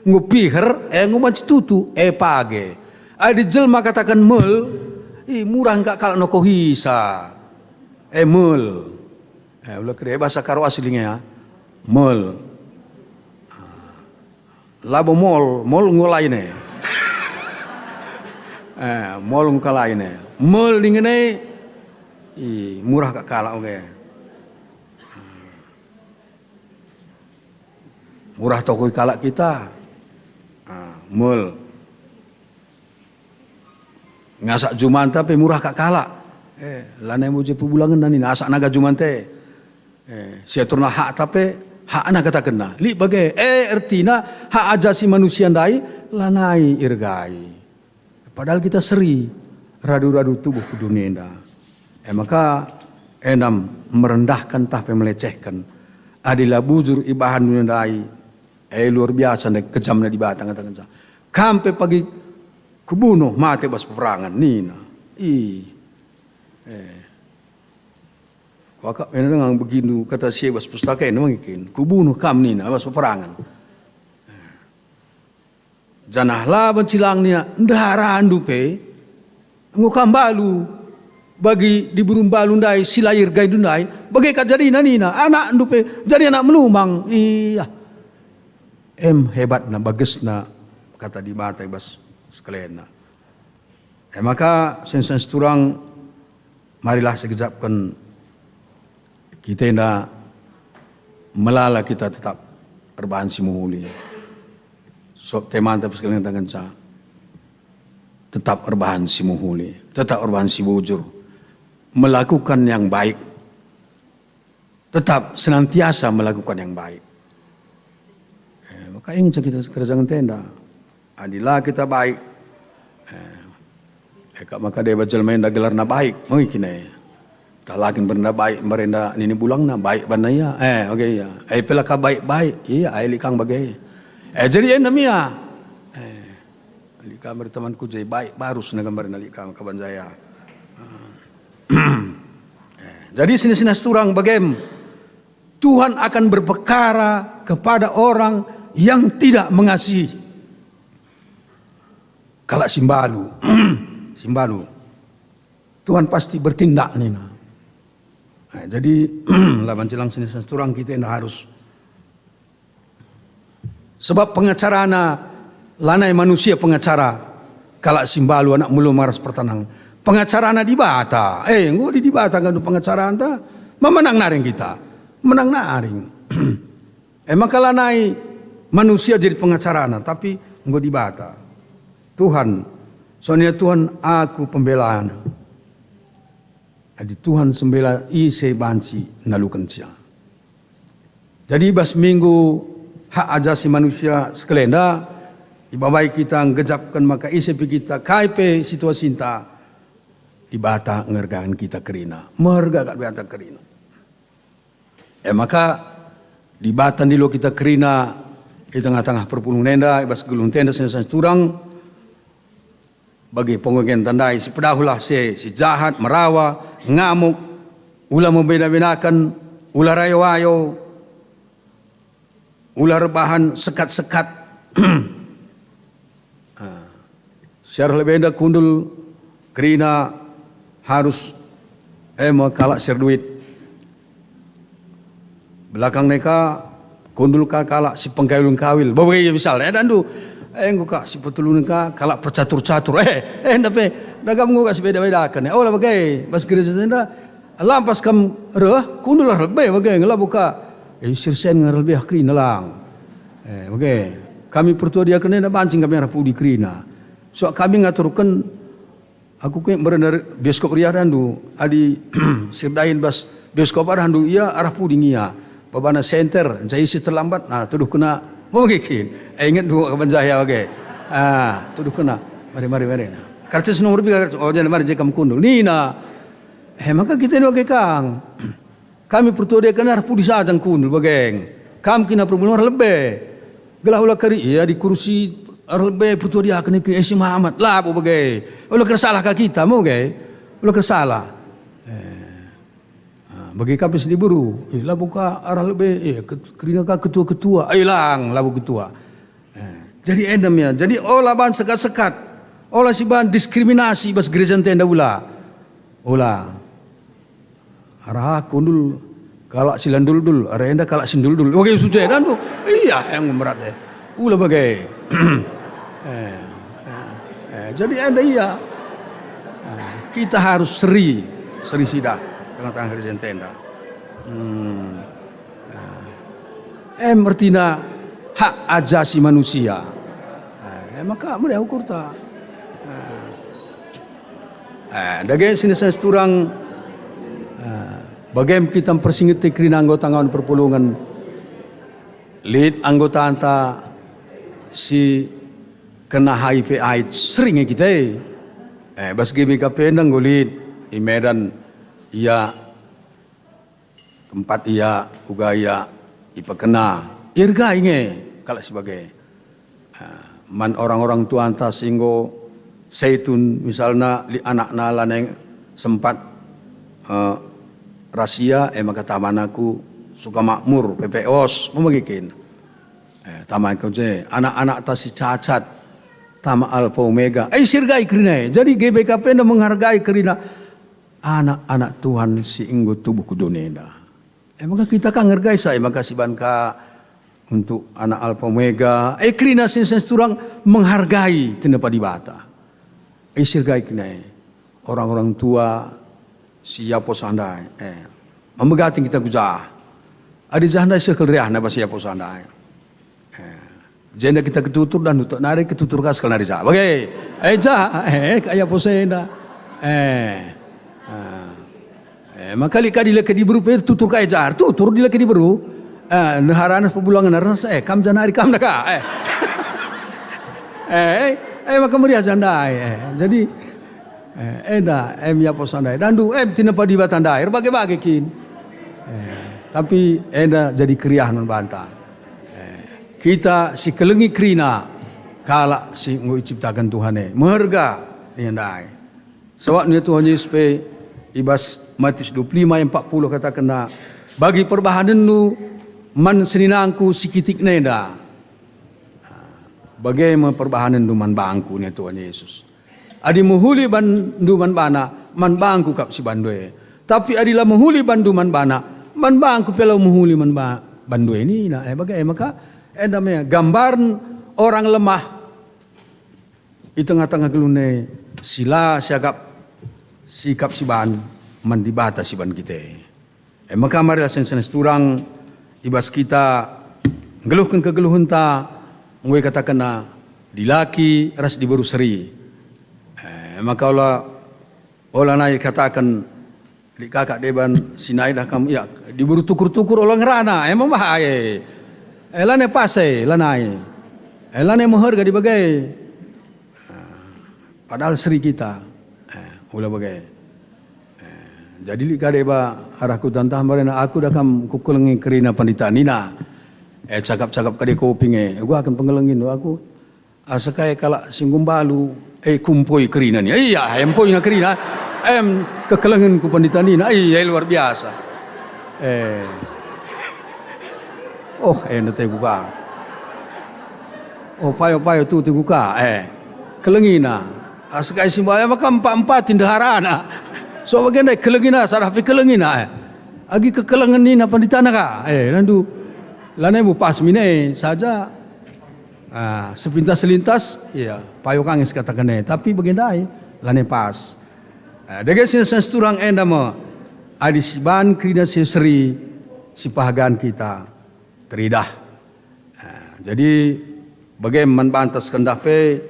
Ngupihar ngubanci tutu pagi. Ada jelma katakan mel murah enggak kalau noko hisa. Mel. Ulah kira bahasa karo aslinya ya. Mel. Labo mol ngolai ne. Mol ngolai ne. Mel dingene murah kak kalah oke. Murah toko kalak kita. Mel. Ngasak Jumanta pe murah kak kalak. Lanai muje pubulangan nani asak naga Jumante. Sia turna hak tapi hak anak kata kena. Li bagai ertina hak ajasi manusia ndai lanai irgai. Padahal kita seri radu-radu tubuh ke dunia indah. Maka enam merendahkan tapi melecehkan. Adilah bujur ibahan dunia ndai. Luar biasa nek kejamnya di batang kata-kata. Kampe pagi kubunuh mati bas peperangan nina. Wakak dengan beginu kata si bas pustaka ini mungkin kubunuh kam nina bas peperangan. Janahlah bencilang nina ndaran dupe ngukam balu bagi di burung balu ndai silair gai dundai bagi kajadina nina anak dupe jadi anak melumang iya. Hebat na bagus na kata di mata bas sekalian na. Maka sensen turang marilah sekejapkan kita na melala kita tetap berbahan si muhuli. So teman tapi sekalian tangan sa tetap berbahan si muhuli, tetap berbahan si bujur, melakukan yang baik, tetap senantiasa melakukan yang baik. Maka ingin kita kerjakan tenda. Adilah kita baik. Maka dia baca main dah gelar na baik. Mungkin tak lagi benda baik merenda nini bulang na baik benda ya. Okey ya. Pelaka baik-baik. Iya, likang bagai. Jadi namia. Likang bertemanku jadi baik baru senagambar na likang kaban saya. Jadi sini-sini turang bagem. Tuhan akan berperkara kepada orang yang tidak mengasihi. Kalau simbalu, Tuhan pasti bertindak nina. Jadi laban jelang sini turang kita tidak harus. Sebab pengacarana lanai manusia pengacara kalau simbalu anak mulu maras pertanang. Pengacarana di bata, ngudi di bata kan pengacara anta, memenang naring kita, menang naring. Maka lanai manusia jadi pengacarana, tapi enggak dibata. Tuhan, soalnya Tuhan aku pembelaan. Jadi Tuhan sembela ise banci nalukan cia. Jadi bas minggu hak ajasi manusia sekelenda, ibabai kita ngejapkan maka ise kita kaipe situasi inta dibata ngergaan kita kerina, mergagat bata kerina. Maka dibatan di lo kita kerina di tengah-tengah perpulung nenda, ibas gulung tenda senasa turang bagi pengogen tandai si pedahulah si jahat, merawa, ngamuk, ulah membeda-bedakan, ulah rayo-wayo, ulah rebahan sekat-sekat. Secara lebih enda kundul kerina harus kalak ser duit. Belakang neka kundul kalak si pengkawil kawil. Bawa ya misal dandu engko si petulun ka kalak percatur-catur. Tapi dagam ngok si beda-bedakan. Lah bagai bas gereja tenda lampas kam reh kundul lebih bagai ngela buka. Sirsen lebih krina lang. Bagai kami pertua dia kena bancing kami rapu di krina. So kami ngaturkan aku kayak berenang bioskop ria dandu adi sirdain bas bioskop dandu ia arah puding ia. Babana center, saya isi terlambat, tuduh kena, mungkin, ingat dua kapan saya oke, tuduh kena, mari, karcis nomor biar, jangan mari jekam kundul, nina, maka kita ini oke kang, kami pertua dia kena pudi sajang kunul bageng. Kami kena perbulan lebih. Gelah ulah kari ya di kursi lebih pertua dia kena ke Esi Muhammad lah bu bagai. Ulah kersalah ke kita mau bagai. Ulah kersalah. Bagi kami sendiri buru, lah buka arah lebih, kerana ketua-ketua, hilang labu ketua. Jadi endamnya, jadi olah ban sekat-sekat, olah si ban diskriminasi bas gereja tenda ula, olah arah kundul kalak silandul dul, arah enda kalak sindul dul, oke suci dan tu, iya yang berat deh, ula bagai, jadi enda iya, kita harus seri sidah. Tengah-tengah gereja tenda. Artinya hak ajasi manusia. Maka mereka ukur tak. Daging sini saya seturang. Bagaimana kita mempersingit kerana anggota ngawan perpulungan. Lead anggota anta si kena HIV AIDS seringnya kita. Bas gimi kapendang gulit di Medan. Ia tempat ia ugaya ipakena irga inge kalau sebagai man orang-orang tua anta singgo seitun misalnya li anak nalan yang sempat rahasia maka tamanaku suka makmur PPOS memagikin taman kau je anak-anak tasi cacat tama alfa omega sirgai kerina jadi GBKP menghargai kerina anak-anak Tuhan si inggo tubuh kudonenda. Maka kita kan ngergai saya maka si banka untuk anak alfa omega. Krina sensen turang menghargai tenda padibata. Sirgai kena orang-orang tua siapa sandai. Memegati kita gujah. Adi janda sekal riah na basi siapa sandai. Jenda kita ketutur dan untuk narik ketutur kas kal nari jah. Bagai. Kaya posenda. Maka lika dila ke diburu per tutur ka ejar tutur dila ke diburu neharana pebulangan rasa kam janari kam naka maka meriah jandai jadi eda ya posandai dandu tina padi batandai bagi-bagi kin tapi eda jadi kriah non banta kita si kelengi krina kala si ngoi ciptakan Tuhan meharga niandai sewaktu Tuhan Yesus Ibas Matius 25 yang 40 katakan bagi perbahanan nu man seninangku sikitik neda. Bagaimana perbahanan nu man bangku ni Tuhan Yesus. Adi muhuli bandu man bana man bangku kap si bandoe. Tapi adilah muhuli bandu man bana man bangku pelau muhuli man bandoe ni na bagaimana maka endamnya gambaran orang lemah di tengah-tengah gelune sila siagap sikap siban mendibata siban kita. Maka marilah sensenes turang ibas kita geluhkan kegeluhan ta ngwe katakan dilaki ras dibaru seri. Maka olah naik katakan di kakak deban sinai dah kamu ya diburu tukur-tukur olah ngerana emang bahaya. Elane pase lanai. Elane mengharga di bagai. Padahal seri kita. Ulah bagai. Jadi li kade ba arahku tantah marena aku dah kam kukulengi kerina pandita nina. Cakap-cakap kade kopinge. Gua akan pengelengin aku. Asakai kala singgum balu kumpoi kerina ni. Iya, empoi na kerina. Kekelengin ku pandita nina. Iya luar biasa. Nate buka. Payo-payo tu buka. Kelengina. Asakai simbaya maka empat-empat tindaharana. So bagaimana kelengina sarah pi kelengina. Agi kekelengan ni na panditana ka. Nandu lanai mu pas mine saja. Sepintas selintas ya payo kangis katakan tapi bagaimana lanai pas. Dege sin turang enda mo adi siban krida seri si pahagan kita teridah. Jadi bagaimana bantas kendape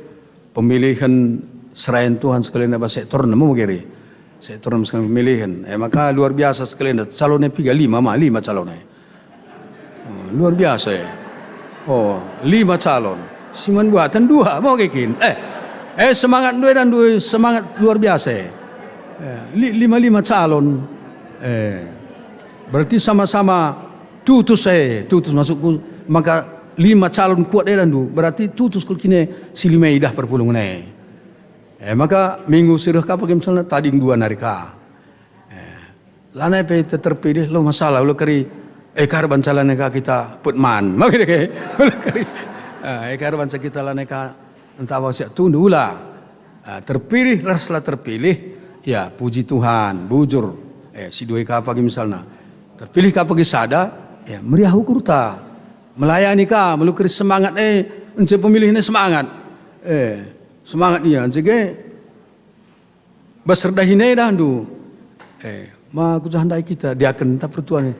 pemilihan serayan Tuhan sekalian apa sektor nama begini sektor sekalian pemilihan maka luar biasa sekalian calonnya 5 calonnya luar biasa 5 calon siman buatan 2 mau kekin semangat 2 dan 2 semangat luar biasa 5 calon Berarti sama-sama tutus masuk maka 5 calon kuat dan du. Berarti tutus kul kini silimai dah perpulung ne. Maka minggu sirah ka pakai misalnya tadi 2 narika. Lanai pe terpilih lo masalah lo kari karban calon ka kita putman. Maka dia kayak kari karban kita lanai ka entah apa sih tundu lah. Terpilih lah setelah terpilih ya puji Tuhan bujur si dua ka pagi misalnya terpilih ka pagi sada ya meriah ukur ta melayani ka melukir semangat ence pemilih ini semangat semangat dia jadi beserdahine dah du ma ku handai kita dia akan tak pertuan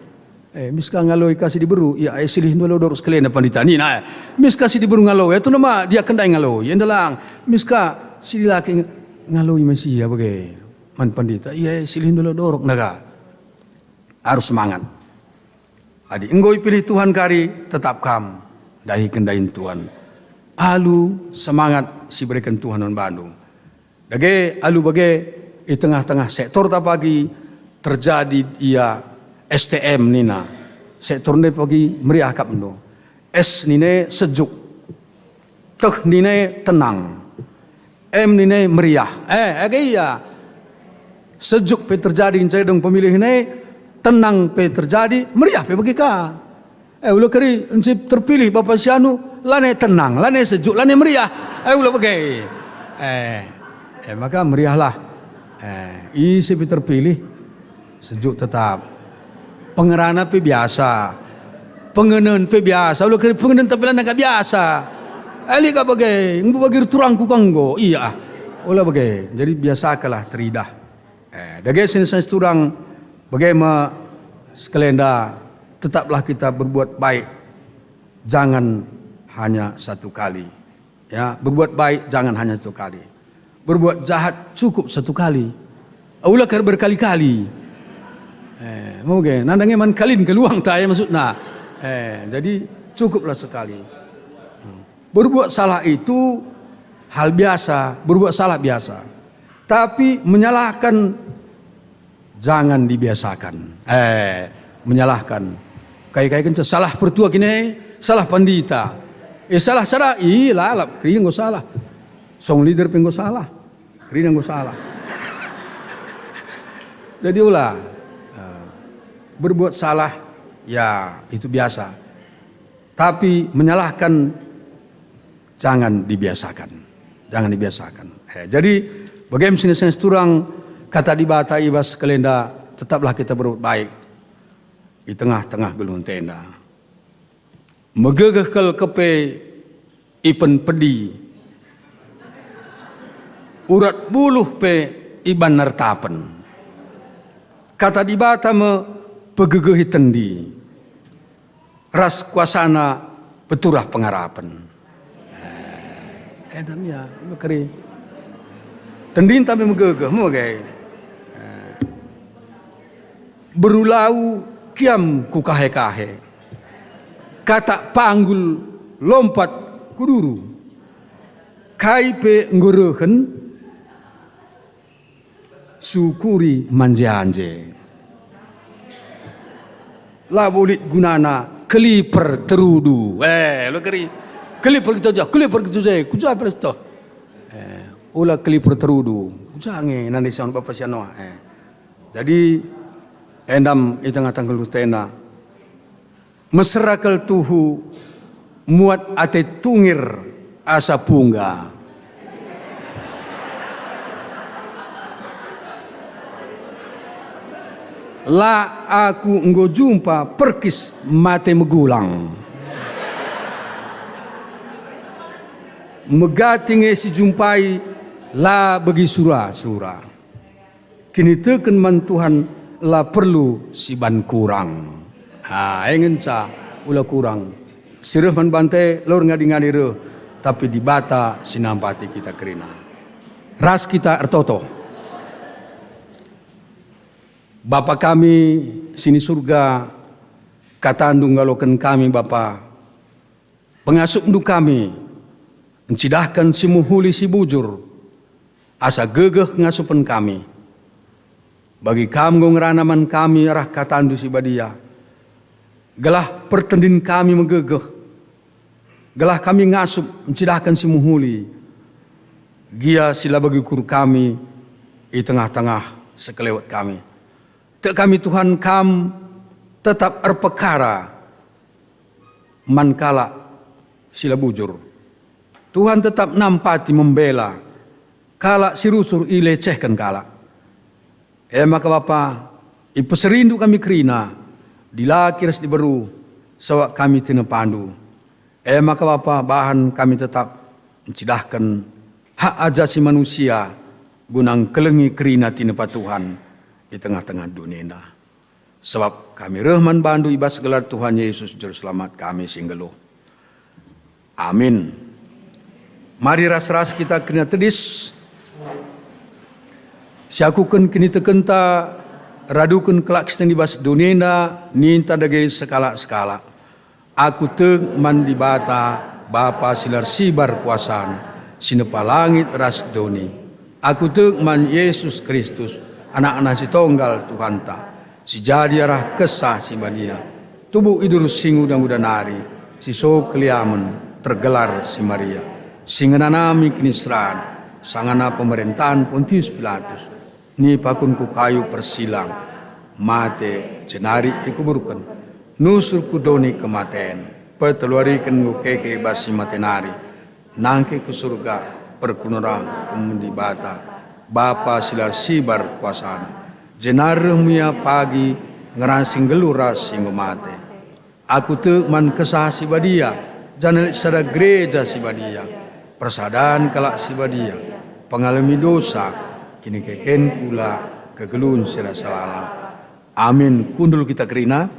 miska ngaloi kasih diberu ya silih dulu dorus kalian pandita ni nah miska si diberu ngaloi itu nama dia kendai ngaloi yang dalang miska si laki ngaloi masih ya bagai man pandita iya silih dulu dorok naga harus semangat adi enggoi pilih Tuhan kari tetap kam dahi kendain Tuhan alu semangat si berikan Tuhan non Bandung dage alu bagai di tengah-tengah sektor tapagi terjadi ia STM nina sektor ne pagi meriah kap no S nine sejuk teh nine tenang M nine meriah iya sejuk pe terjadincai dong pemilih ini tenang pe terjadi meriah pe bagi ka ulah kari encip terpilih Bapak Sianu lane tenang lane sejuk lane meriah ulah bagi maka meriahlah isi pe terpilih sejuk tetap pengerana pe biasa pengenan pe biasa ulah kari pengenan tapi lana ka biasa ali ka bagi ngbu bagi turangku kanggo iya ulah bagi jadi biasakalah teridah dage sini turang bagaimana sekelenda tetaplah kita berbuat baik jangan hanya satu kali ya berbuat baik jangan hanya satu kali berbuat jahat cukup satu kali ulah kar berkali-kali mau ge nandangnya man kalin keluang ta ya maksudna jadi cukuplah sekali berbuat salah itu hal biasa berbuat salah biasa tapi menyalahkan jangan dibiasakan menyalahkan kayak kan salah pertua kini salah pandita salah sarai lalap kiri nggak salah song leader pun nggak salah kiri nggak salah jadi ulah berbuat salah ya itu biasa tapi menyalahkan jangan dibiasakan jadi bagaimana sini turang kata di bata ibas kelenda tetaplah kita berbuat baik di tengah-tengah gelung tenda megegehkel kepe ipen pedi urat buluh pe iban nertapen kata di bata me pegegehi tendi ras kuasana peturah pengarapan ya keri tendin tapi megegeh mau gay berulau kiam ku kahe-kahe kata panggul lompat kuduru kaipe ngureukeun syukuri manje-anje la bolit gunana keliper terudu lo keri keliper kita aja keliper kita aja kuja presto ulah keliper terudu kujange nani saun Bapak Siano jadi endam i tengah-tengah lutena meserakel tuhu muat ate tungir asa pungga la aku enggo jumpa perkis mate megulang megatinge si jumpai la bagi sura-sura kini teken man Tuhan la perlu si ban kurang ingin sa ulah kurang sireuh man bante lor ngadi-ngadi reuh tapi di bata sinampati kita kerina ras kita ertoto Bapa kami sini surga katandung galoken kami Bapa pengasup ndu kami mencidahkan si muhuli si bujur asa gegeh ngasupen kami Bagi kamu ngeranaman kami arah katandu si badia. Gelah pertendin kami megegeh. Gelah kami ngasup mencidahkan si muhuli. Gia sila bagi kur kami di tengah-tengah sekelewat kami. Tek kami Tuhan kam tetap erpekara mankala sila bujur. Tuhan tetap nampati membela kala sirusur ilecehkan kala. Maka Bapa, ipeserindu kami kerina, dilakiras diberu, sawak kami tina pandu. Maka Bapa, bahan kami tetap mencidahkan hak ajasi manusia, gunang kelengi kerina tina Tuhan di tengah-tengah dunia ini. Sebab kami rehman bandu ibas gelar Tuhan Yesus Juru Selamat kami singgeluh. Amin. Mari ras-ras kita kena tedis. Siakukan kini tekenta radukan kelak kisah dibas dunia ninta dage skala-skala. Aku teng mandi bata Bapa silar sibar kuasaan sinepa langit ras doni. Aku teng man Yesus Kristus anak-anak si tonggal Tuhan ta. Si jadi arah kesah si bania. Tubuh idur singu dan udanari. Si so keliaman tergelar si Maria. Singenanami kinisran. Sangana pemerintahan Pontius Pilatus. Ni pakunku kayu persilang, mate cenari ikuburkan, nusur kudoni kematen, perteluarikan ngukeke basi matenari, nangke ke surga, perkunurang kemundi bata, Bapa silar sibar kuasaan, jenaruh mia pagi ngeransing geluras singgo mate. Aku te man kesah si badia, janalik sada gereja si badia, persadaan kalak si badia, pengalami dosa, kini keken pula kegelun sila salala. Amin. Kundul kita kerina.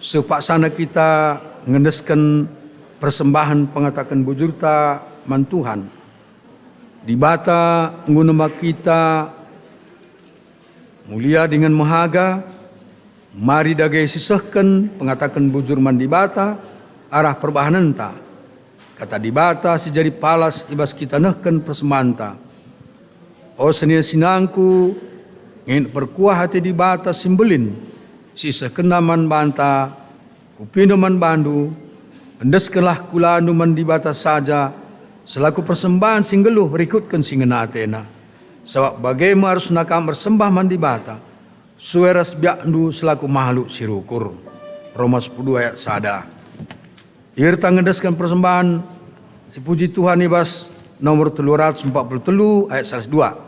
Sepaksana kita ngendeskan persembahan pengatakan bujurta man Tuhan. Di bata ngunema kita mulia dengan mahaga. Mari dagai sisahkan pengatakan bujur man di bata arah perbahanan ta. Kata di bata si jari palas ibas kita nehkan persembahan ta. O senia sinangku ingin perkuah hati di bata simbelin sisa kenaman banta kupinoman bandu endeskelah kulandu man di bata saja selaku persembahan singgeluh rikutkan singena Athena sebab bagaimana harus nakam bersembah man di bata sueras biakndu selaku makhluk sirukur Roma 10 ayat sada irta ngedeskan persembahan sepuji Tuhan ibas nomor 343 ayat 102.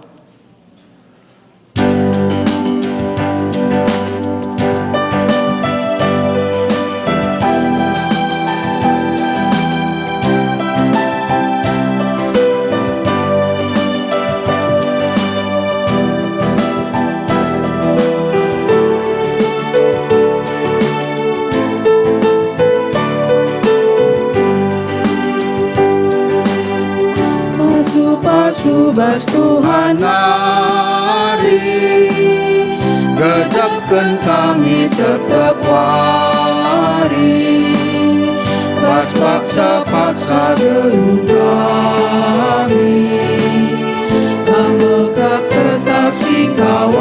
Subas Tuhan mari gecapkan kami tetap wari pas paksa-paksa gelung kami pemekap tetap singkawali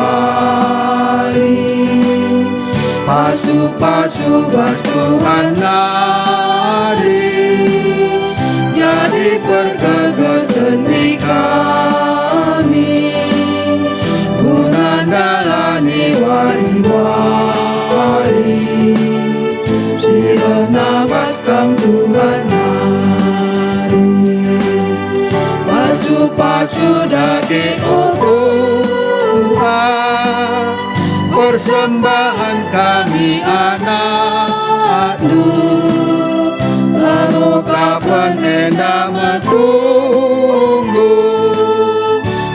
Pasubas Tuhan mari jadi pergegeten di kami gunandalani wari-wari sirah nabas kam Tuhan mari pasu dage oh Tuhan persembahan kami anak-Mu lalu kapan enda metunggu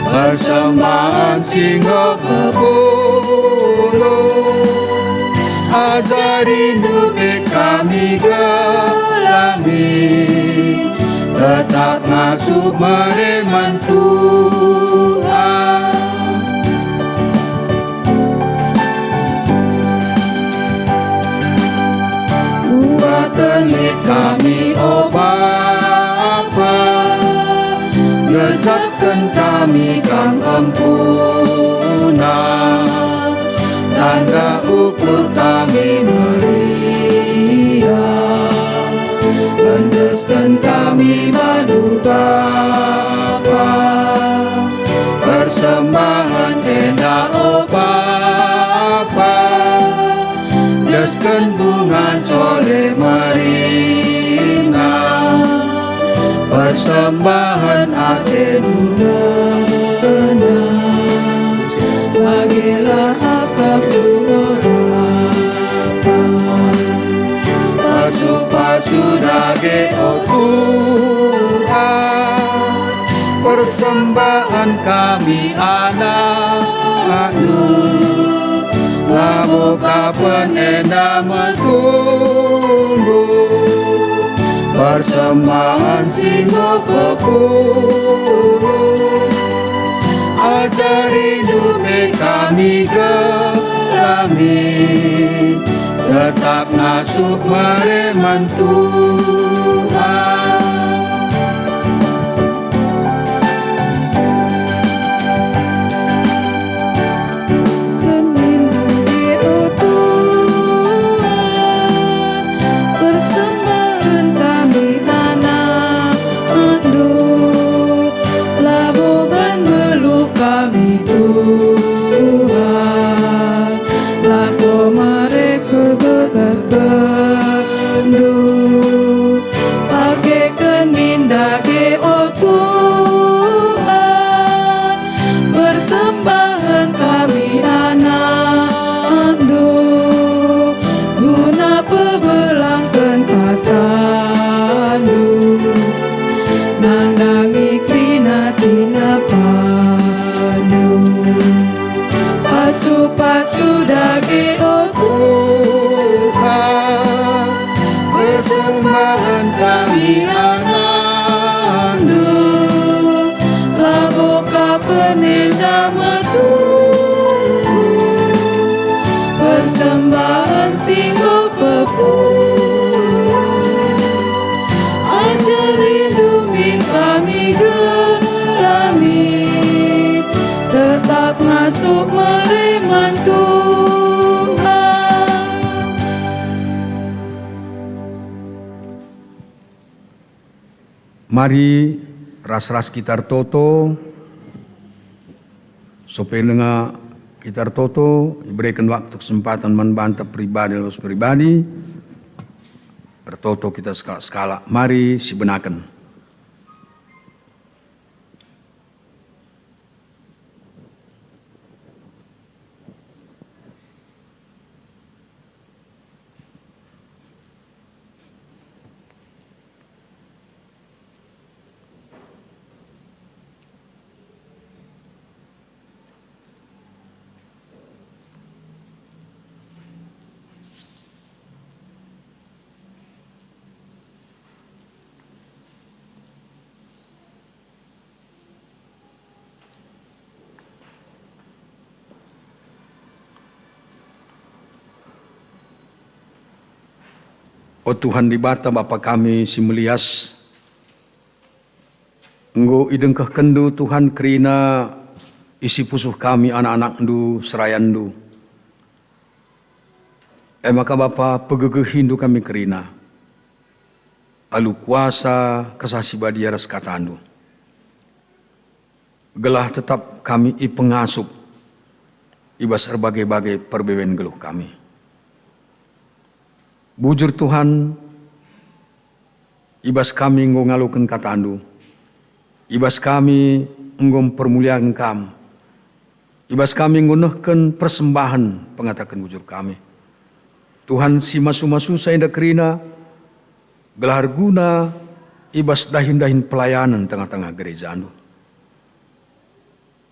persembahan singo bebulu ajari nubi kami gelami tetap ngasuh mereman Tuhan tenik kami oh Bapa gecapkan kami kang empun tanda ukur kami meriah, landaskan kami madu Bapa, persembahan endah oh Bapa, daskan bunga cole marina, persembahan ate nunana, bagilah akabu Bapa, pasu-pasu dage oh Tuhan, persembahan kami anak-Mu, lamu kapan ena metunggu, persembahan singo pepuluh, ajari dume kami gelami, tetap ngasuh mereman Tuhan. Pasu dage oh Tuhan, persembahan kami anandu, lagu kapenenda metu, persembahan singgo pepu, ajari dumi kami gelami, tetap masuk mereman Tuhan. Mari ras-ras kitar toto, supaya dengan kitar toto diberikan waktu kesempatan membantah pribadi harus pribadi, bertoto kita skala. Mari sibenakan. Oh Tuhan di bata Bapa kami si melias, Engkau idengkah kendu Tuhan kerina isi pusuh kami anak-anak ndu serayandu. Maka Bapa pegegeh hindu kami kerina, alu kuasa kesasi badia ras katandu. Gelah tetap kami i pengasup, ibas berbagai-bagai perbeben geluh kami. Bujur Tuhan, ibas kami engkau ngalukan katandu, ibas kami engkau permuliaan kam, ibas kami ngunahkan persembahan pengatakan bujur kami. Tuhan si masu-masu saya indah kerina, gelar guna ibas dahin-dahin pelayanan tengah-tengah gereja andu.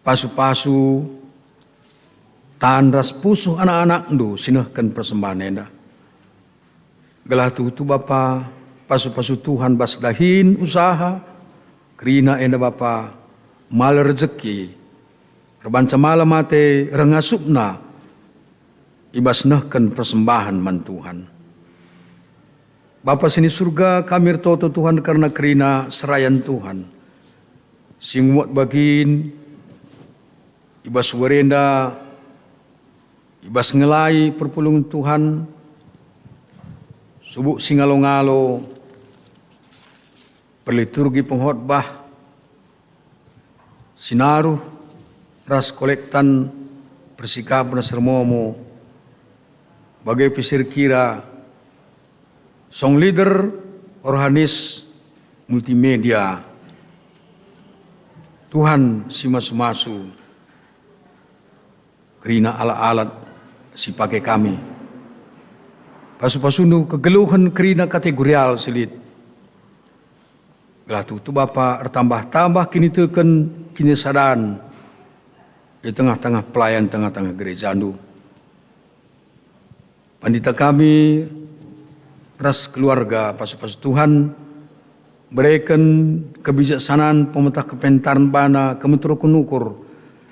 Pasu-pasu, tanras pusuh anak-anak ndu sinahkan persembahan endah. Gelah tu Bapa, pasu-pasu Tuhan bas dahin usaha, kerina enda Bapa mal rezeki, rebanca malam mate rengasupna, ibas nahkan persembahan man Tuhan. Bapa sini surga kami toto Tuhan karena kerina serayan Tuhan. Sing muat bagin, ibas werenda ibas ngelai perpulungan Tuhan, subuk singalo-ngalo, perliturgi penghotbah, sinaruh ras kolektan persikap na sermomo, bagai pisir kira, song leader organis multimedia, Tuhan si masu-masu, kerina alat-alat si pakai kami. Pasu-pasunu kegeluhan kerina kategorial selit. Gelah tu Bapa bertambah-tambah kini teken kini sadan di tengah-tengah pelayan tengah-tengah gereja andu. Pandita kami ras keluarga pasu-pasu Tuhan berikan kebijaksanaan pemerintah kepentaran bana kementerian ukur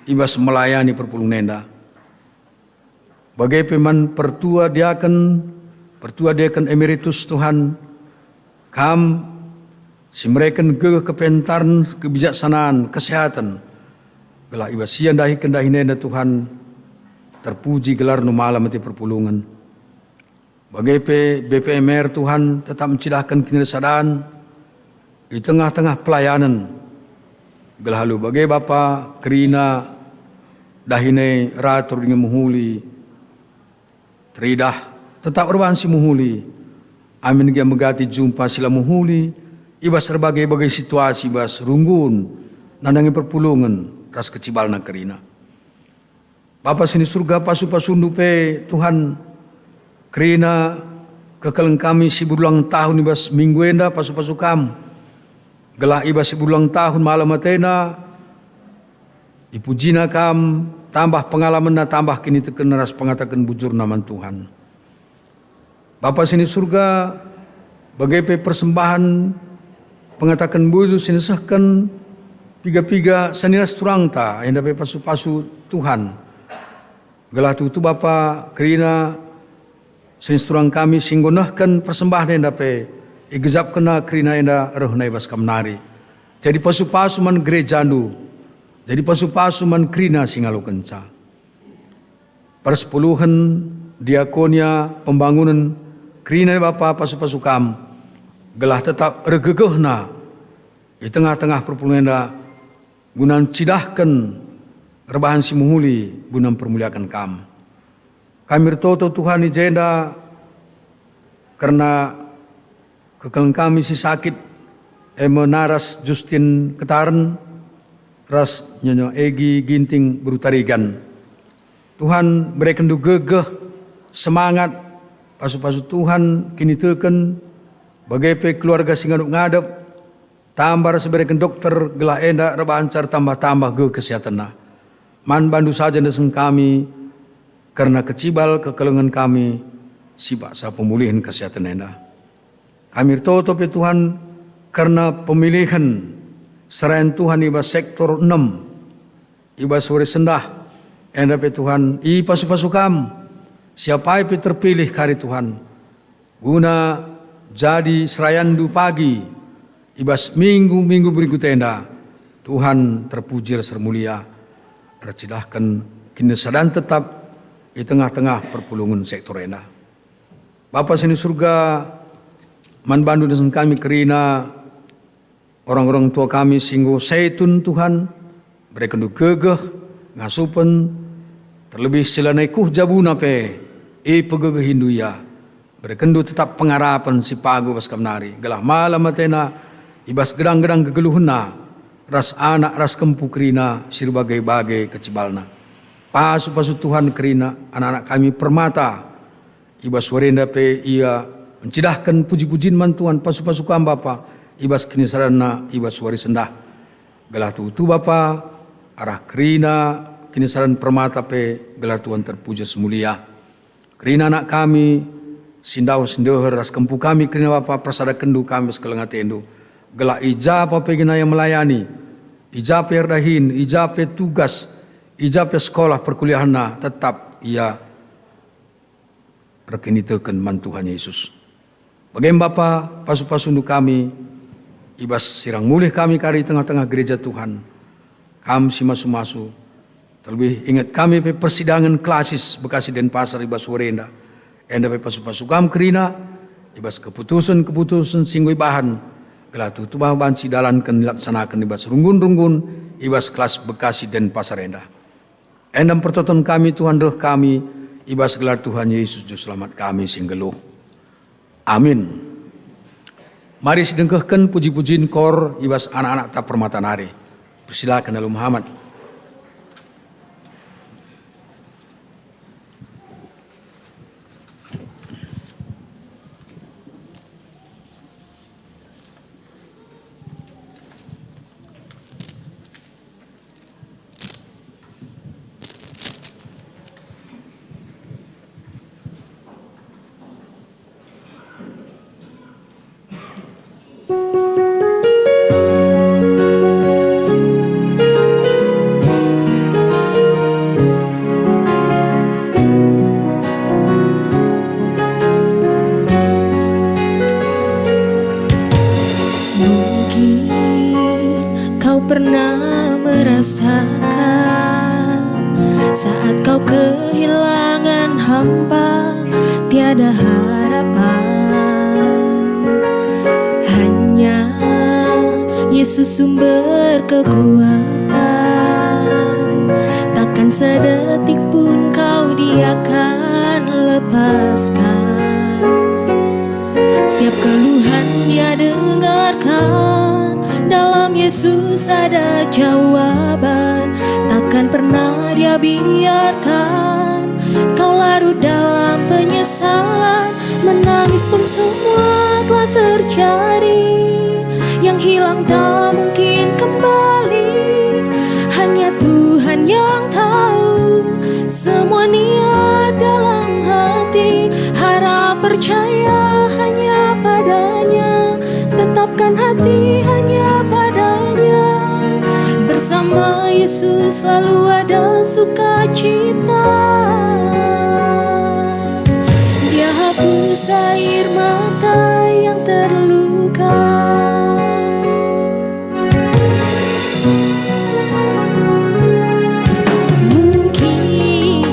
ibas melayani perpulung nenda. Bagai peman pertua diaken emeritus Tuhan kam si mereka ke kepentaran kebijaksanaan kesehatan gelah ibasian dahi kendahi nenda Tuhan terpuji gelar nu malam mati perpulungan. Bagai BPMR Tuhan tetap mencidahkan kinersadaan di tengah-tengah pelayanan. Gelah halu bagai Bapa kerina dahine ratur dengan muhuli teridah tetap berbahan si muhuli. Amin dia megati jumpa sila muhuli ibas berbagai-bagai situasi ibas runggun nandangi perpulungan ras kecibal na kerina. Bapa sini surga pasu-pasundu pe Tuhan kerina kekeleng kami si berulang tahun ibas minggu enda pasu-pasu kam. Gelah ibas si berulang tahun malam matena dipujina kam tambah pengalaman na tambah kini teken ras pengatakan bujur naman Tuhan. Bapa sini surga bagai pe persembahan pengatakan bujur sinesahkan piga-piga saniras turangta yang dapat pasu-pasu Tuhan. Gelah tu Bapa kerina sinis turang kami singgonahkan persembahan yang dapat igezap kena kerina enda roh na ibas kamnari. Jadi pasu-pasu man gereja andu. Jadi pasu-pasu man kerina singalo kenca. Persepuluhan diakonia pembangunan kerina Bapa pasu-pasu kam. Gelah tetap regegehna di tengah-tengah perpulungan enda gunan cidahkan rebahan si muhuli gunan permuliakan kam. Kami bertoto Tuhan ijenda karena kekeleng kami si sakit naras Justin Ketaren ras nyonya Egi Ginting Berutarigan. Tuhan berikan du gegeh semangat pasu-pasu Tuhan kini teken bagai pe keluarga singaduk ngadep tambah seberikan dokter gelah enda rebancar tambah-tambah ge kesehatan na. Man bandu saja desen kami karena kecibal kekelengan kami si baksa pemulihan kesehatan enda. Kami toto pe Tuhan karena pemilihan serayan Tuhan iba sektor 6 iba sore sendah enda pe Tuhan i pasu-pasu kam siapa pe terpilih kari Tuhan guna jadi serayandu pagi ibas minggu berikut enda Tuhan terpuji rasa mulia tercidahkan kini sadan tetap di tengah-tengah perpulungan sektor enda. Bapa sini surga man bandu desen kami kerina orang-orang tua kami singgo seitun Tuhan berikan du gegeh ngasupen terlebih silanai kuh jabuna pe pegegeh hinduya berikan du tetap pengarapan si pagu bas kamnari gelah malam matena ibas gedang-gedang kegeluhna ras anak ras kempu kerina sirbagai-bagai kecibalna pasu-pasu Tuhan kerina anak-anak kami permata ibas warenda pe ia mencidahkan puji-pujian man Tuhan pasu-pasu kam Bapa ibas kini sarana ibas wari sendah gelah tu Bapa arah kerina kini saran permata pe gelar Tuhan terpuja semulia kerina anak kami sindau sindoher ras kempu kami kerina Bapa persada kendu kami sekelengat endu gelah ijapa pe gina yang melayani ijapa erdahin ijapa tugas ijapa sekolah perkuliahanna tetap ia rekenitekeun man Tuhan Yesus. Bagaimana Bapa pasu-pasu untuk kami ibas sirang mulih kami kari tengah-tengah gereja Tuhan kam si masu-masu Terlebih ingat kami pe persidangan klasis Bekasi Denpasar ibas Warenda. Enda pe pasukam kerina ibas keputusan singgui bahan. Gelah tutubah banci dalankan dilaksanakan ibas runggun-runggun ibas kelas Bekasi Denpasar enda. Endam pertonton kami Tuhan roh kami ibas gelar Tuhan Yesus Juru Selamat kami singgeluh. Amin. Mari sedengkehkan puji-pujiin kor ibas anak-anak tak permata nari. Persilakan Lalu Muhammad. Pernah merasakan saat kau kehilangan hamba, tiada harapan. Hanya Yesus sumber kekuatan. Takkan sedetik pun kau Dia akan lepaskan. Setiap keluhan Dia dengarkan. Dalam Yesus ada jawaban. Takkan pernah Dia biarkan kau larut dalam penyesalan. Menangis pun semua telah terjadi. Yang hilang tak mungkin kembali. Hanya Tuhan yang tahu semua niat dalam hati. Harap percaya hanya padanya. Tetapkan hati hanya padanya. Bersama Yesus selalu ada sukacita. Dia hapus air mata yang terluka. Mungkin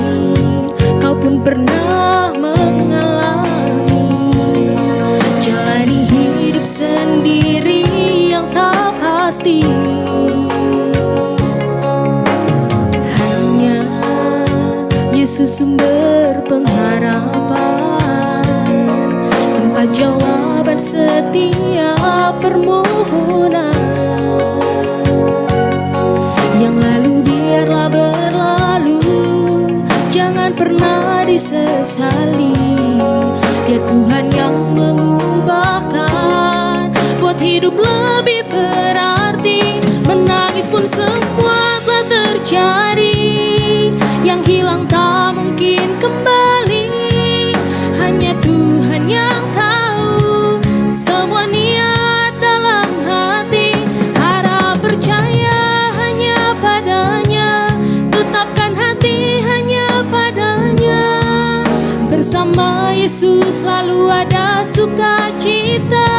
kau pun pernah mengalami jalani hidup sendiri yang tak pasti. Hanya Yesus sumber pengharapan, tempat jawaban setiap permohonan. Yang lalu biarlah berlalu, jangan pernah disesali. Dia Tuhan yang mengubahkan, buat hidup lebih berarti. Menangis pun semua telah terjadi. Yang hilang tak mungkin kembali. Hanya Tuhan yang tahu semua niat dalam hati. Harap percaya hanya padanya. Tetapkan hati hanya padanya. Bersama Yesus selalu ada sukacita.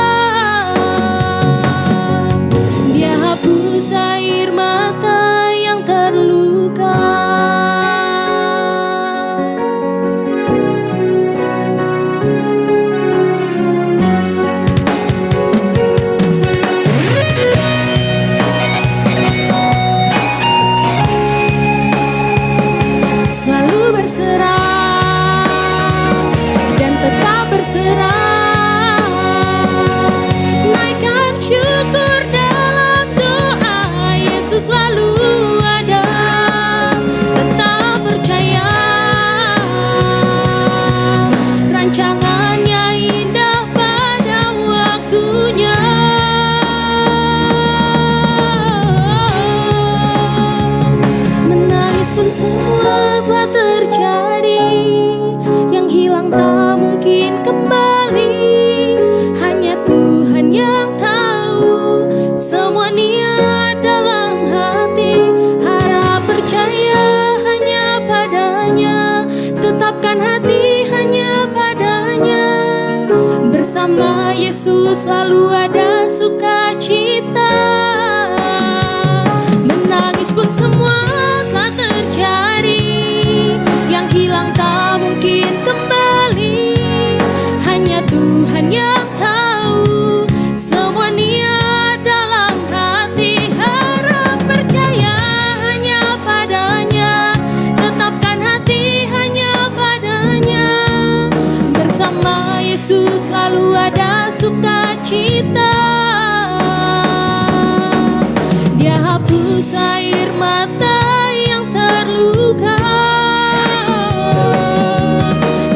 Dia hapus air mata yang terluka. Selalu berserah dan tetap berserah. Naikkan syukur dalam doa. Yesus selalu ada. Tetap percaya, rancangannya indah pada waktunya. Menangis pun semua telah terjadi. Yang hilang tak mungkin kembali. Hanya Tuhan yang tahu semua niat dalam hati. Harap percaya hanya padanya. Tetapkan hati hanya padanya. Bersama Yesus selalu ada sukacita. Menangis pun semua telah terjadi. Yesus selalu ada sukacita. Dia hapus air mata yang terluka.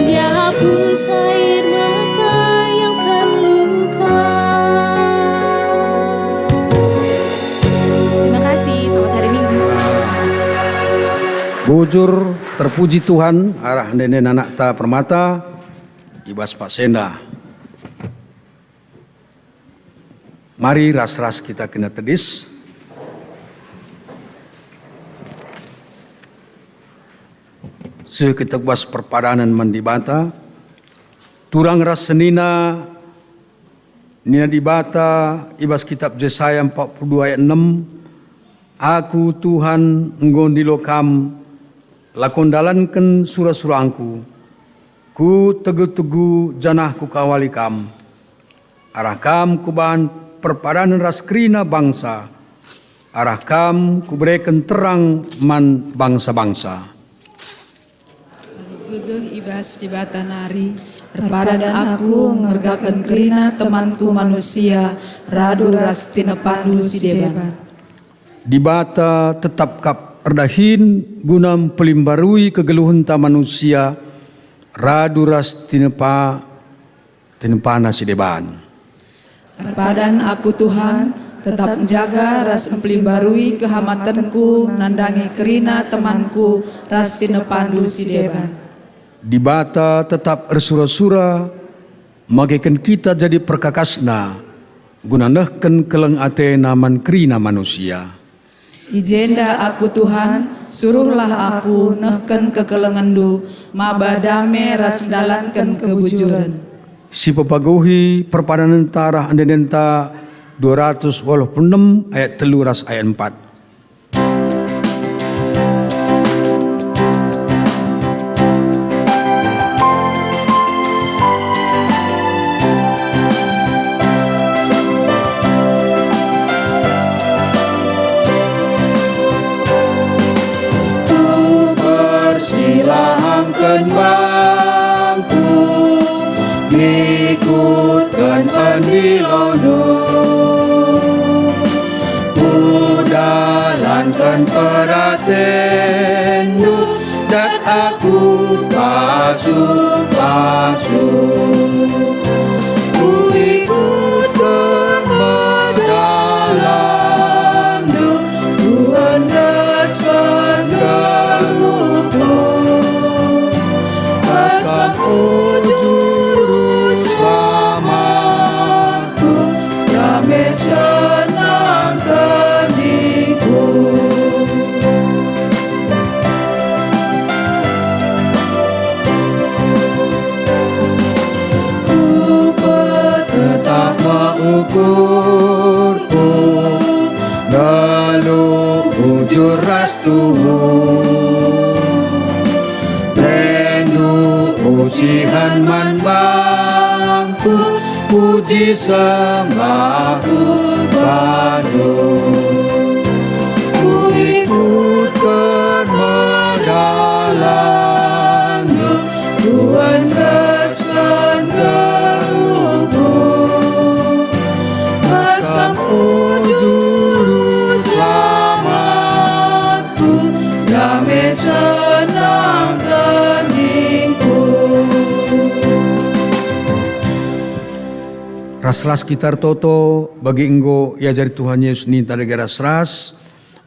Dia hapus air mata yang terluka. Terima kasih, selamat hari Minggu. Bujur terpuji Tuhan arah nenen anak ta permata ibas Pak Senda. Mari ras-ras kita kena tedis. Sekitar bas perpadanan mandibata. Turang ras senina nina dibata ibas kitab Yesaya 42 ayat 6. Aku Tuhan enggon dilokam lakon dalankan surah-surahku. Ku tegu-tegu janah ku kawali kam. Arah kam ku bahan perpadanan ras krina bangsa. Arah kam ku berikan terang man bangsa-bangsa. Geueuh ibas di bata nari, Perpadan aku ngergakan kerina temanku manusia, radu ras tina pandu si deban. Dibata tetap kap erdahin gunam pelimbarui kegeluhan ta manusia, radu ras tinepana si deban. Perpadan aku Tuhan, tetap jaga ras emplimbarui kehamatanku, nandangi kerina temanku, ras tina pandu si deban. Dibata tetap ersura-sura, magaikan kita jadi perkakasna, gunanahkan keleng ate naman kerina manusia. Ijenda aku Tuhan, suruhlah aku nehken kekelengandu, mabadame ras dalankan kebujuran. Si pepaguhi perpadanan tarah andedenta 286 ayat 3 ras ayat 4. Silahkan bangku ikutkan pendilondo, udalankan peratendu dan aku pasu-pasu. Ku ikutkan mendalandu, ku andaskan juru selamatku, damai senang keningku. Ku tetap mengukurku, lalu bujur ras Tuhan. Usihan man bangku, puji sembahku padu. Ku ikutkan mendalanmu, ku andaskan geluhku. Mas kamu juru selamatku, damai senang Ras-ras kitar toto bagi enggo ya jari Tuhan Yesus ni tadega ras-ras.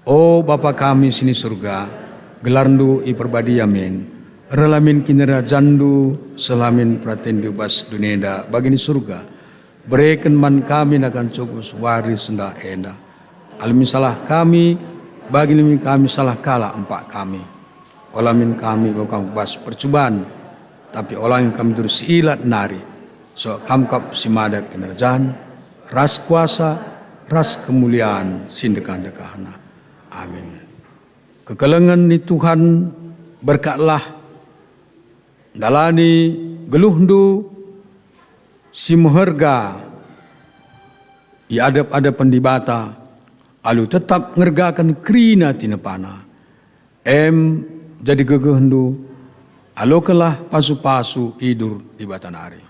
O Bapa kami sini surga, gelarndu i perbadi amin. Relamin kinera jandu selamin pratendu bas duneda bagi ni surga. Berikan man kami akan cukus waris senda enda. Alamin salah kami, bagi ni kami salah kala empak kami. Olamin kami bukan bas percobaan, tapi olah yang kami terus ilat nari. So kamkap simada kinerjaan, ras kuasa, ras kemuliaan, sindekan dekahana. Amin. Kekelengan ni Tuhan berkatlah dalani geluhndu si muherga ia ada pendibata alu tetap ngergakan krina tinepana jadi gegehendu alokelah pasu-pasu idur di batanari.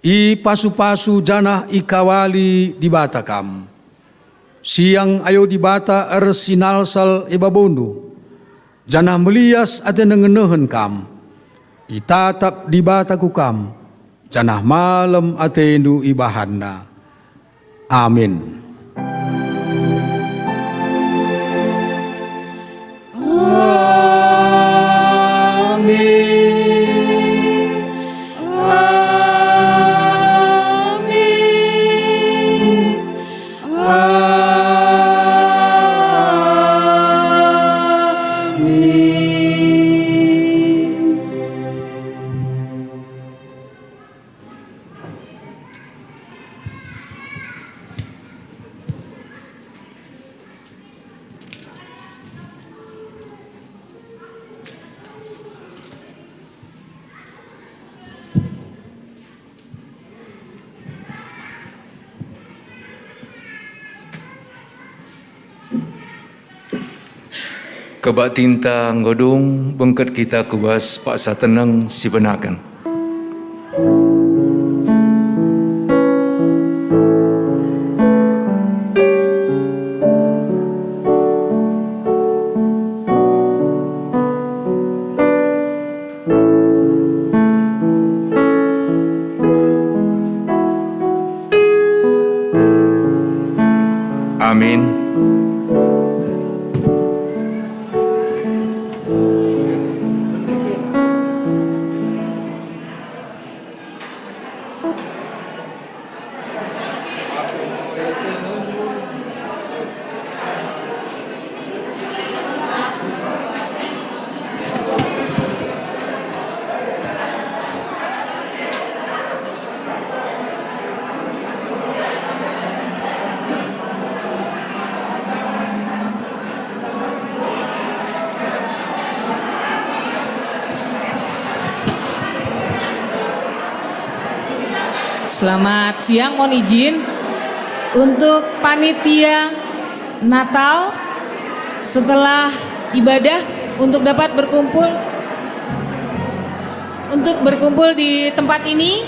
I pasu-pasu janah ikawali di bata kam. Siang ayo di bata sinalsal ibabondo. Janah melias ate nengenehen kam. Itatap di bata ku kam. Janah malam ate nu ibahanda. Amin. Kebak tinta ngodong bengket kita kuas paksa tenang si benakan. Amin. Selamat siang, mohon izin untuk panitia Natal setelah ibadah untuk dapat berkumpul di tempat ini.